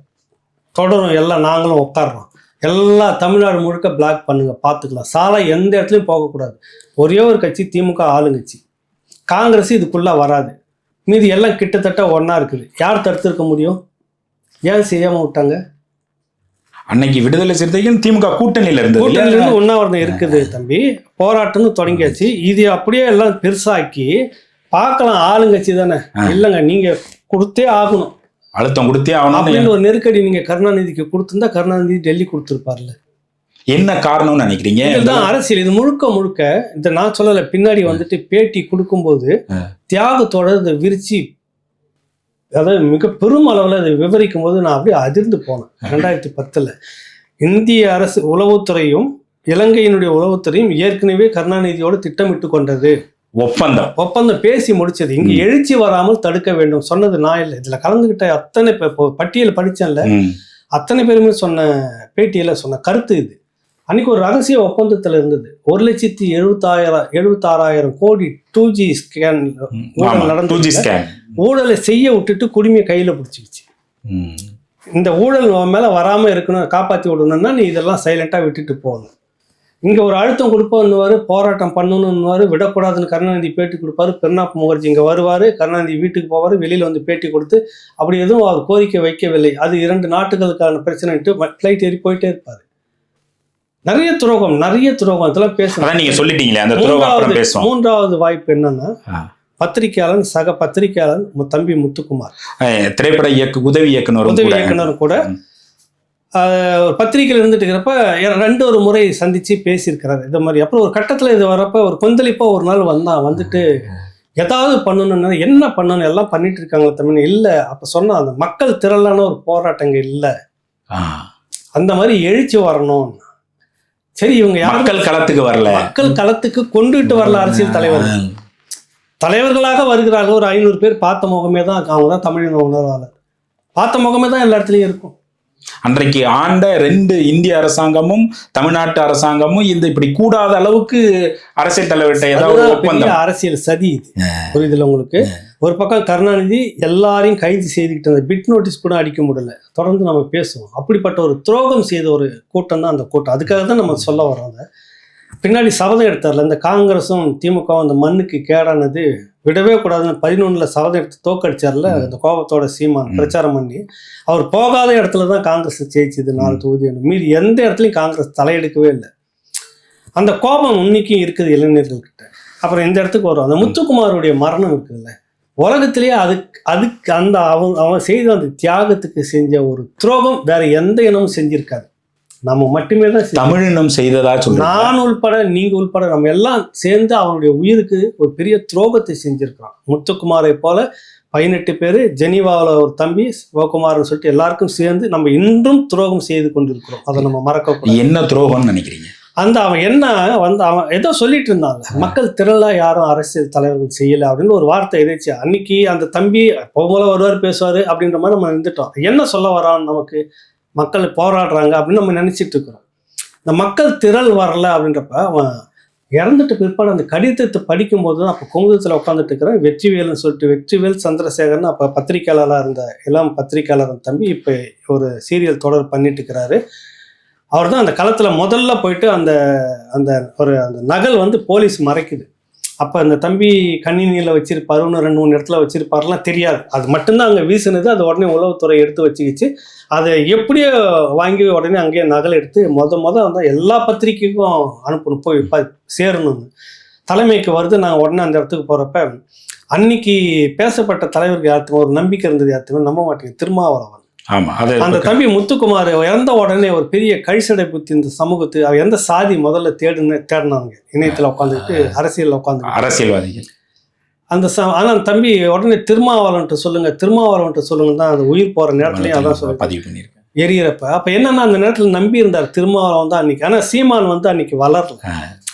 தொடரும். எல்லாம் நாங்களும் உட்காடுறோம், எல்லா தமிழ்நாடு முழுக்க பிளாக் பண்ணுங்க, பார்த்துக்கலாம். சாலை எந்த இடத்துலையும் போகக்கூடாது. ஒரே ஒரு கட்சி திமுக ஆளுங்கட்சி, காங்கிரஸ் இதுக்குள்ள வராது, மீதி எல்லாம் கிட்டத்தட்ட ஒன்னா இருக்குது. யார் தடுத்திருக்க முடியும்? ஏன் செய்யாம விட்டாங்க? அன்னைக்கு விடுதலை சிறுத்தைகள் திமுக கூட்டணியில இருந்து உண்ணாவிரதம் இருக்குது தம்பி, போராட்டம்னு தொடங்கியாச்சு. இது அப்படியே எல்லாம் பெருசாக்கி பார்க்கலாம், ஆளுங்கட்சி தானே. இல்லைங்க, நீங்க கொடுத்தே ஆகணும், அழுத்தம் கொடுத்தே ஆகணும் அப்படின்னு ஒரு நெருக்கடி நீங்க கருணாநிதிக்கு கொடுத்திருந்தா கருணாநிதி டெல்லி கொடுத்துருப்பார்ல. என்ன காரணம்னு நினைக்கிறீங்க? இதுதான் அரசியல். இது முழுக்க இந்த நான் சொல்லல, பின்னாடி வந்துட்டு பேட்டி கொடுக்கும்போது தியாகத்தோட இதை விரிச்சு, அதாவது மிக பெரும் அளவில் அதை விவரிக்கும் போது நான் அப்படியே அதிர்ந்து போனேன். 2010 இந்திய அரசு உளவுத்துறையும் இலங்கையினுடைய உளவுத்துறையும் ஏற்கனவே கருணாநிதியோடு திட்டமிட்டு கொண்டது. ஒப்பந்தம் பேசி முடிச்சது. இங்க எழுச்சி வராமல் தடுக்க வேண்டும் சொன்னது நான் இல்லை. இதுல கலந்துகிட்ட அத்தனை பட்டியல் படிச்சேன்ல, அத்தனை பேருமே சொன்ன பேட்டியில சொன்ன கருத்து இது. அன்னைக்கு ஒரு ரகசிய ஒப்பந்தத்துல இருந்தது. 1,76,000 கோடி 2G ஸ்கேன் நடந்து ஊழலை செய்ய விட்டுட்டு குடிமையை கையில பிடிச்சிக்கிச்சு. இந்த ஊழல் மேல வராம இருக்கணும், காப்பாத்தி விடணும்னா நீ இதெல்லாம் சைலண்டா விட்டுட்டு போகணும். இங்க ஒரு அழுத்தம் கொடுப்போம்னுவாரு, போராட்டம் பண்ணணும்னுவாரு, விடக்கூடாதுன்னு கருணாநிதி பேட்டி கொடுப்பாரு. பிரணாப் முகர்ஜி இங்க வருவாரு, கருணாநிதி வீட்டுக்கு போவாரு, வெளியில வந்து பேட்டி கொடுத்து அப்படி எதுவும் அவர் கோரிக்கை வைக்கவில்லை. அது 2 நாட்டுகளுக்கான பிரச்சனைட்டு ஃபிளைட் ஏறி போயிட்டே இருப்பாரு. நிறைய துரோகம் இதெல்லாம் பேசணும். நீங்க சொல்லிட்டீங்களே, அந்த துரோகம் பேசுவோம். 3வது வாய்ப்பு என்னன்னா, பத்திரிகையாளன், சக பத்திரிகையாளன் தம்பி முத்துக்குமார், திரைப்பட உதவி இயக்குனர் கூட ஒரு பத்திரிகையில் இருந்துட்டு இருக்கிறப்ப 2 முறை சந்திச்சு பேசியிருக்கிறாரு இந்த மாதிரி. அப்புறம் ஒரு கட்டத்தில் இது வரப்ப ஒரு கொந்தளிப்பா ஒரு நாள் வந்துட்டு ஏதாவது பண்ணணும்னா என்ன பண்ணணும் எல்லாம் பண்ணிட்டு இருக்காங்களே தமிழ் இல்லை. அப்போ சொன்ன அந்த மக்கள் திரளான ஒரு போராட்டங்க இல்லை, அந்த மாதிரி எழுச்சி வரணும். சரி, இவங்க மக்கள் களத்துக்கு வரல, மக்கள் களத்துக்கு கொண்டுட்டு வரல. அரசியல் தலைவர்களாக வருகிறார்கள். ஒரு 500 பேர் பார்த்த முகமே தான், அவங்க தான் தமிழின உணர்வாளர். பார்த்த முகமே தான் எல்லா இடத்துலையும் இருக்கும். அன்றைக்கு ஆண்ட 2 இந்திய அரசாங்கமும் தமிழ்நாட்டு அரசாங்கமும் இந்த இப்படி கூடாத அளவுக்கு அரசியல் தலைவர்கிட்ட ஏதாவது ஒப்பந்தம். அரசியல் சதி இது, புரியுதுல உங்களுக்கு? ஒரு பக்கம் கருணாநிதி எல்லாரையும் கைது செய்துக்கிட்டு அந்த பிட் நோட்டீஸ் கூட அடிக்க முடியல. தொடர்ந்து நம்ம பேசுவோம். அப்படிப்பட்ட ஒரு துரோகம் செய்த ஒரு கூட்டம் தான் அந்த கூட்டம். அதுக்காக தான் நம்ம சொல்ல வரோம். பின்னாடி சபதம் எடுத்தார்ல, இந்த காங்கிரஸும் திமுகவும் அந்த மண்ணுக்கு கேடானது விடவே கூடாதுன்னு 11 சபதம் எடுத்து தோக்கடிச்சார்ல. அந்த கோபத்தோட சீமான் பிரச்சாரம் பண்ணி அவர் போகாத இடத்துல தான் காங்கிரஸ் ஜெயிச்சது 4 தொகுதி. மீறி எந்த இடத்துலையும் காங்கிரஸ் தலையெடுக்கவே இல்லை. அந்த கோபம் இன்னைக்கும் இருக்குது இளைஞர்கள்கிட்ட. அப்புறம் இந்த இடத்துக்கு வரும், அந்த முத்துக்குமாருடைய மரணம் இருக்குதுல்ல, உலகத்திலேயே அதுக்கு அந்த அவன் செய்த அந்த தியாகத்துக்கு செஞ்ச ஒரு துரோகம் வேற எந்த இனமும் செஞ்சிருக்காது. நம்ம மட்டுமே தான் தமிழினம் செய்ததா சொல்ல, நான் உள்பட நீங்க உள்பட நம்ம எல்லாம் சேர்ந்து அவனுடைய உயிருக்கு ஒரு பெரிய துரோகத்தை செஞ்சிருக்கிறான். முத்துக்குமாரை போல 18 பேர், ஜெனீவாவில் ஒரு தம்பி சிவகுமார்னு சொல்லிட்டு எல்லாருக்கும் சேர்ந்து நம்ம இன்றும் துரோகம் செய்து கொண்டிருக்கிறோம். அதை நம்ம மறக்க. என்ன துரோகம்னு நினைக்கிறீங்க? அவன் என்ன அவன் ஏதோ சொல்லிட்டு இருந்தாங்க, மக்கள் திரளா யாரும் அரசியல் தலைவர்கள் செய்யலை அப்படின்னு ஒரு வார்த்தை எதிர்த்து. அன்னைக்கு அந்த தம்பி போகும்போல வருவார் பேசுவார் அப்படின்ற மாதிரி நம்ம இருந்துட்டோம். என்ன சொல்ல வரான்னு நமக்கு, மக்கள் போராடுறாங்க அப்படின்னு நம்ம நினைச்சிட்டு இருக்கிறோம். இந்த மக்கள் திரள் வரல அப்படின்றப்ப அவன் இறந்துட்டு பிற்பாடு அந்த கடிதத்தை படிக்கும்போது தான் அப்போ குமுதத்தில் உட்காந்துட்டு இருக்கிறேன். வெற்றிவேல்னு சொல்லிட்டு, வெற்றிவேல் சந்திரசேகர்னு அப்போ பத்திரிக்கையாளராக இருந்த இளம் பத்திரிக்கையாளர் தம்பி இப்போ ஒரு சீரியல் தொடர் பண்ணிட்டு இருக்கிறாரு. அவர் தான் அந்த களத்தில் முதல்ல போயிட்டு அந்த அந்த அந்த நகல் போலீஸ் மறைக்குது. அப்போ அந்த தம்பி கணினியில் வச்சிருப்பாரு, 2-3 இடத்துல வச்சிருப்பாருலாம் தெரியாது. அது மட்டும்தான் அங்கே வீசினது. அது உடனே உளவுத்துறை எடுத்து வச்சுக்கிச்சு. அதை எப்படியோ வாங்கி உடனே அங்கேயே நகல் எடுத்து மொதல் எல்லா பத்திரிக்கைக்கும் அனுப்பணும், போய் சேரணும்னு தலைமைக்கு வருது. நாங்கள் உடனே அந்த இடத்துக்கு போகிறப்ப அன்னைக்கு பேசப்பட்ட தலைவருக்கு யாருக்கும் ஒரு நம்பிக்கை இருந்தது, யாருக்குமே நம்ப மாட்டேங்க, திருமாவளவன். அந்த தம்பி முத்துக்குமார் இறந்த உடனே ஒரு பெரிய கழிசடை புத்தி இந்த சமூகத்து அவ எந்த சாதி முதல்ல தேடினாங்க. இணையத்தில் உட்காந்துட்டு அரசியல் உட்காந்து அரசியல்வாதிகள் ஆனா அந்த தம்பி உடனே திருமாவளவன்ட்டு சொல்லுங்க தான் அந்த உயிர் போற நேரத்துலயும் அதான் சொல்லி பதிவு பண்ணியிருக்கேன் எரியறப்ப. அப்ப என்னன்னா அந்த நேரத்துல நம்பி இருந்தார் திருமாவளவன் தான் அன்னைக்கு. ஆனா சீமான் அன்னைக்கு வளரல.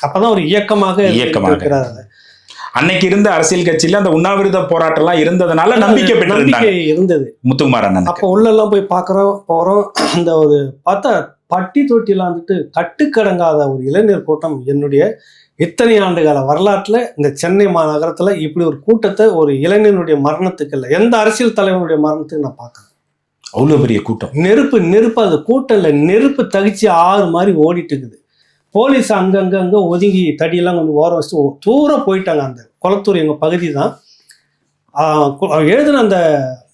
அப்பதான் ஒரு இயக்கமாக இருக்கிறாரு. அன்னைக்கு இருந்த அரசியல் கட்சியில அந்த உண்ணாவிரத போராட்டம் எல்லாம் இருந்ததுனால நம்பிக்கை இருந்தது முத்துக்குமார் அண்ணன். அப்ப உள்ள எல்லாம் போய் போறோம். அந்த ஒரு பார்த்தா பட்டி தொட்டிலாம் கட்டுக்கடங்காத ஒரு இளைஞர் கூட்டம். என்னுடைய இத்தனை ஆண்டுகால வரலாற்றுல இந்த சென்னை மாநகரத்துல இப்படி ஒரு கூட்டத்தை ஒரு இளைஞனுடைய மரணத்துக்கு இல்லை, எந்த அரசியல் தலைவனுடைய மரணத்துக்கு நான் பார்க்கறேன். அவ்வளவு பெரிய கூட்டம், நெருப்பு அந்த கூட்டம் இல்லை, நெருப்பு தகிச்சு ஆறு மாதிரி ஓடிட்டு இருக்குது. போலீஸ் அங்கங்க ஒதுங்கி தடியெல்லாம் கொஞ்சம் ஓரம் வச்சுட்டு தூரம் போயிட்டாங்க. அந்த குளத்தூர் எங்கள் பகுதி தான். எழுதின அந்த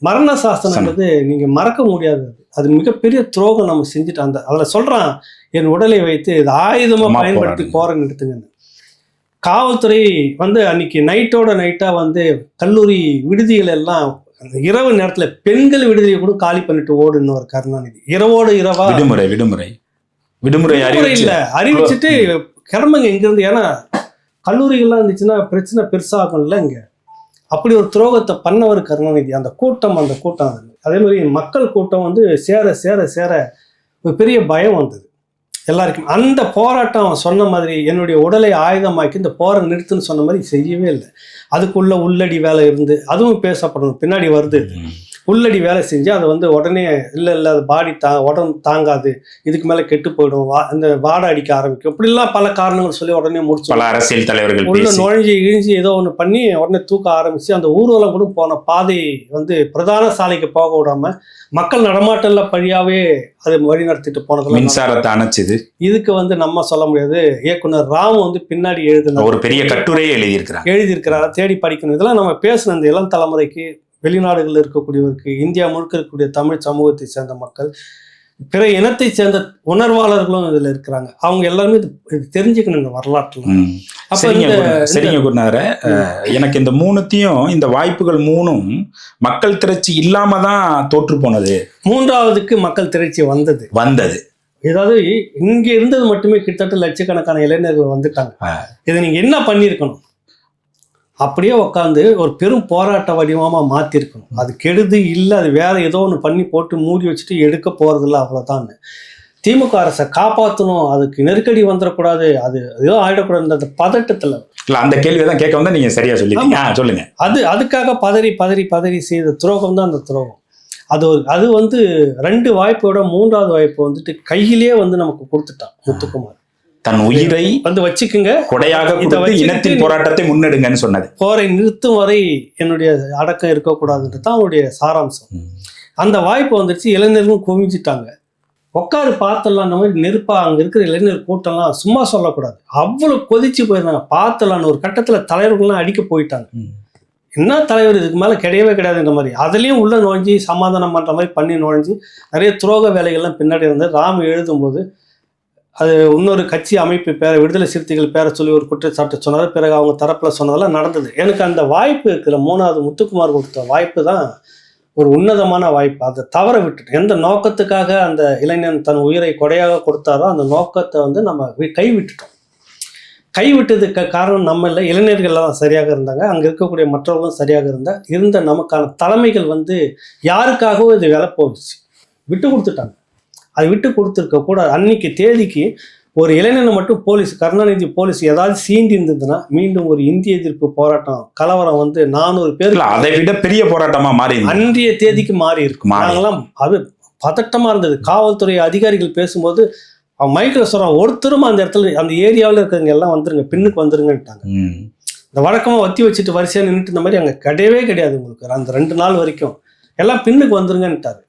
மரண சாசனங்கிறது நீங்கள் மறக்க முடியாது. அது மிகப்பெரிய துரோகம் நம்ம செஞ்சுட்டு அதில் சொல்கிறான், என் உடலை வைத்து இது ஆயுதமாக பயன்படுத்தி போறேன்னு எடுத்துங்கன்னு. காவல்துறை அன்னைக்கு நைட்டாக கல்லூரி விடுதிகள் எல்லாம் இரவு நேரத்தில் பெண்கள் விடுதியை கூட காலி பண்ணிட்டு ஓடுன்னு ஒரு கருணாநிதி. இரவா விடுமுறை இல்ல அறிவிச்சுட்டு கிளம்புங்க இங்கிருந்து. ஏன்னா கல்லூரிகள்லாம் இருந்துச்சுன்னா பிரச்சனை பெருசாகும்ல இங்க. அப்படி ஒரு துரோகத்தை பண்ணவர் கருணாநிதி. அந்த கூட்டம் அதே மாதிரி மக்கள் கூட்டம் சேர ஒரு பெரிய பயம் வந்தது எல்லாருக்கும். அந்த போராட்டம் சொன்ன மாதிரி என்னுடைய உடலை ஆயுதமாக்கி இந்த போரை நிறுத்துன்னு சொன்ன மாதிரி செய்யவே இல்லை. அதுக்குள்ள உள்ளடி வேலை இருந்து அதுவும் பேசப்படணும். பின்னாடி வருது உள்ளடி வேலை செஞ்சு அதை உடனே இல்லை அது பாடி உடம்பு தாங்காது, இதுக்கு மேலே கெட்டு போயிடும், அந்த வாடை அடிக்க ஆரம்பிக்கும், இப்படிலாம் பல காரணங்கள் சொல்லி உடனே முடிச்சு பல அரசியல் தலைவர்கள் உள்ள நுழைஞ்சி ஏதோ ஒன்று பண்ணி உடனே தூக்க ஆரம்பிச்சு அந்த ஊர்வலம் கூட போன பாதை பிரதான சாலைக்கு போக விடாம மக்கள் நடமாட்டல்ல பழியாவே அது வழி நடத்திட்டு போனதுல மின்சாரத்தை அணைச்சது. இதுக்கு நம்ம சொல்ல முடியாது. இயக்குனர் ராம் பின்னாடி எழுதின ஒரு பெரிய கட்டுரையை எழுதியிருக்கிறார். தேடி படிக்கணும். இதெல்லாம் நம்ம பேசின இந்த இளம் தலைமுறைக்கு, வெளிநாடுகளில் இருக்கக்கூடியவருக்கு, இந்தியா முழுக்க இருக்கக்கூடிய தமிழ் சமூகத்தை சேர்ந்த மக்கள், பிற இனத்தை சேர்ந்த உணர்வாளர்களும் இதுல இருக்கிறாங்க. அவங்க எல்லாருமே இது தெரிஞ்சுக்கணும் இந்த வரலாற்றுல. சரிங்க குருநாதர, எனக்கு இந்த மூணுத்தையும், இந்த வாய்ப்புகள் மூணும் மக்கள் திரட்சி இல்லாம தான் தோற்று போனது. மூன்றாவதுக்கு மக்கள் திரட்சி வந்தது. ஏதாவது இங்க இருந்தது மட்டுமே கிட்டத்தட்ட லட்சக்கணக்கான இளைஞர்கள் வந்துட்டாங்க. இதை நீங்க என்ன பண்ணிருக்கணும்? அப்படியே உட்காந்து ஒரு பெரும் போராட்ட வடிவமாக மாற்றிருக்கணும். அது கெடுது இல்லை, அது வேற ஏதோ ஒன்று பண்ணி போட்டு மூடி வச்சுட்டு எடுக்க போகிறதில்ல, அவ்வளோதான். திமுக அரசை காப்பாற்றணும், அதுக்கு நெருக்கடி வந்துடக்கூடாது, அது ஏதோ ஆகிடக்கூடாது அந்த பதட்டத்தில். இல்லை, அந்த கேள்வியை தான் கேட்க வந்தால் நீங்கள் சரியாக சொல்லுங்க. அதுக்காக பதறி பதறி பதறி செய்த துரோகம் தான் அந்த துரோகம். அது வந்து 2 வாய்ப்போட 3வது வாய்ப்பு வந்துட்டு கையிலே வந்து நமக்கு கொடுத்துட்டான் முத்துக்குமார். தன் உயிரை வந்து வச்சுக்குங்க, கொடையாக இனத்தின் போராட்டத்தை முன்னெடுங்கன்னு சொன்னது. போரை நிறுத்தும் வரை என்னுடைய அடக்கம் இருக்கக்கூடாதுன்றது தான் அவருடைய சாராம்சம். அந்த வாய்ப்பு வந்துச்சு, இளைஞர்களும் குவிஞ்சிட்டாங்க. உட்காரு பார்த்தலாம், அந்த மாதிரி நெருப்பா அங்கே இருக்கிற இளைஞர் கூட்டம்லாம் சும்மா சொல்லக்கூடாது, அவ்வளோ கொதிச்சு போயிருந்தாங்க. பார்த்தலான்னு ஒரு கட்டத்தில் தலைவர்கள்லாம் அடிக்க போயிட்டாங்க. என்ன தலைவர், இதுக்கு மேலே கிடையவே கிடையாதுன்ற மாதிரி அதுலேயும் உள்ள நுழைஞ்சி சமாதானம் பண்ணுற மாதிரி பண்ணி நுழைஞ்சி நிறைய துரோக வேலைகள்லாம் பின்னாடி இருந்து ராம் எழுதும்போது அது இன்னொரு கட்சி அமைப்பு பேரை விடுதலை சிறுத்தைகள் பேரை சொல்லி ஒரு குற்றச்சாட்டு சொன்னார். பிறகு அவங்க தரப்பில் சொன்னதெல்லாம் நடந்தது. எனக்கு அந்த வாய்ப்பு இருக்கிற 3வது முத்துக்குமார் கொடுத்த வாய்ப்பு தான் ஒரு உன்னதமான வாய்ப்பு. அதை தவற விட்டுட்டு எந்த நோக்கத்துக்காக அந்த இளைஞன் தன் உயிரை கொடையாக கொடுத்தாரோ அந்த நோக்கத்தை வந்து நம்ம கைவிட்டுட்டோம். கைவிட்டதுக்கு காரணம் நம்ம இல்லை, இளைஞர்கள்லாம் சரியாக இருந்தாங்க, அங்கே இருக்கக்கூடிய மற்றவர்களும் சரியாக இருந்த நமக்கான தலைமைகள் வந்து யாருக்காகவும் இது விலை போச்சு, விட்டு கொடுத்துட்டாங்க. அது விட்டு கொடுத்துருக்க கூடாது. அன்னைக்கு தேதிக்கு ஒரு இளைஞனை மட்டும் கருணாநிதி போலீஸ் ஏதாவது சீண்டி இருந்ததுன்னா மீண்டும் ஒரு இந்திய எதிர்ப்பு போராட்டம் கலவரம் வந்து 400 பேர் அதை விட பெரிய போராட்டமா மாறி அன்றைய தேதிக்கு மாறி இருக்கும். நாங்களாம் அது பதட்டமா இருந்தது. காவல்துறை அதிகாரிகள் பேசும்போது மைக்கில் சொல்றான், ஒருத்தரும் அந்த இடத்துல அந்த ஏரியாவில் இருக்கிறவங்க எல்லாம் வந்துருங்க, பின்னுக்கு வந்துருங்கன்ட்டாங்க. இந்த வழக்கமாக வத்தி வச்சுட்டு வரிசையாக நின்றுட்டு இந்த மாதிரி அங்கே கிடையவே கிடையாது. உங்களுக்கு அந்த 2 நாள் வரைக்கும் எல்லாம் பின்னுக்கு வந்துருங்கன்ட்டாரு.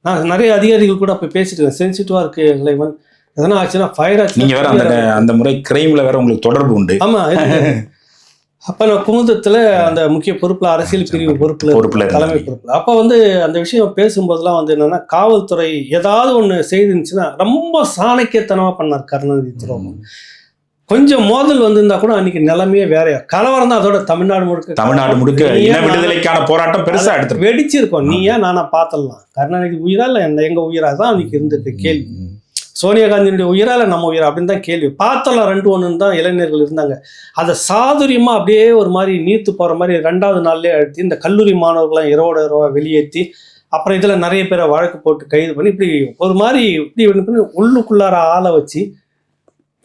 நான் நிறைய அதிகாரிகள் கூட அப்போ பேசிட்டு சென்சிட்டிவா இருக்கு இளைவன், எதனா ஆச்சுன்னா ஃபயர் ஆச்சு. நீங்க வேற அந்த முறை கிரைம்ல வேற உங்களுக்கு தொடர்பு உண்டு. ஆமா, அப்ப நான் குமுதத்துல அந்த முக்கிய பொறுப்புல அரசியல் பிரிவு பொறுப்புல தலைமை பொறுப்புல அப்ப வந்து அந்த விஷயம் பேசும்போதெல்லாம் வந்து என்னன்னா, காவல்துறை ஏதாவது ஒண்ணு செய்துச்சுன்னா ரொம்ப சாணக்கியத்தனமா பண்ணார் கருணாநிதி துரோகம். கொஞ்சம் மோதல் வந்திருந்தா கூட அன்னைக்கு நிலைமையே வேறையா. கலவரம் தான் அதோட தமிழ்நாடு முழுக்க இன விடுதலைக்கான போராட்டம் பெருசா எடுத்து வெடிச்சிருக்கோம். நீயா நானா பார்த்தலாம், கருணாநிதி உயிரா இல்ல எங்க உயிரா தான் அன்னைக்கு இருந்திருக்கு கேள்வி. சோனியா காந்தியினுடைய உயிரா இல்லை நம்ம உயிரா அப்படின்னு தான் கேள்வி. பார்த்தலாம் 2-1 தான் இளைஞர்கள் இருந்தாங்க. அதை சாதுரியமா அப்படியே ஒரு மாதிரி நீர்த்து போற மாதிரி 2வது நாள்லேயே அழுத்தி இந்த கல்லூரி மாணவர்கள்லாம் இரவோட வெளியேற்றி அப்புறம் இதுல நிறைய பேரை வழக்கு போட்டு கைது பண்ணி இப்படி ஒரு மாதிரி இப்படி உள்ளுக்குள்ளார ஆளை வச்சு,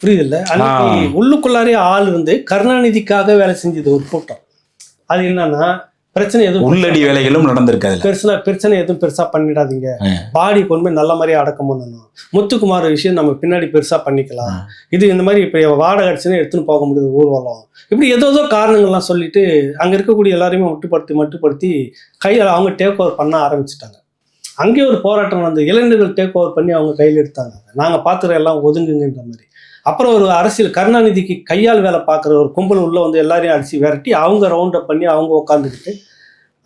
புரியுதில்ல, அன்னைக்கு உள்ளுக்குள்ளாரே ஆள் இருந்து கருணாநிதிக்காக வேலை செஞ்சது ஒரு கூட்டம். அது என்னன்னா, பிரச்சனை எதுவும் உள்ளடி வேலைகளும் நடந்திருக்காது, பிரச்சனை எதுவும் பெருசா பண்ணிடாதீங்க, பாடி கொண்டு போய் நல்ல மாதிரியே அடக்கம் பண்ணணும், முத்துக்குமார் விஷயம் நம்ம பின்னாடி பெருசா பண்ணிக்கலாம், இது இந்த மாதிரி இப்ப வாடகை அடிச்சுன்னு எடுத்துன்னு போக முடியாது ஊர்வலம், இப்படி ஏதோ காரணங்கள்லாம் சொல்லிட்டு அங்க இருக்கக்கூடிய எல்லாரையுமே மட்டுப்படுத்தி கையில் அவங்க டேக் ஓவர் பண்ண ஆரம்பிச்சுட்டாங்க. அங்கேயே ஒரு போராட்டம் வந்து இளைஞர்கள் டேக் ஓவர் பண்ணி அவங்க கையில் எடுத்தாங்க. நாங்க பாத்துற எல்லாம் ஒதுங்குங்கன்ற மாதிரி. அப்புறம் ஒரு அரசியல் கருணாநிதிக்கு கையால் வேலை பார்க்குற ஒரு கும்பல் உள்ள வந்து எல்லாரையும் அடிச்சு விரட்டி அவங்க ரவுண்ட் அப் பண்ணி அவங்க உட்காந்துக்கிட்டு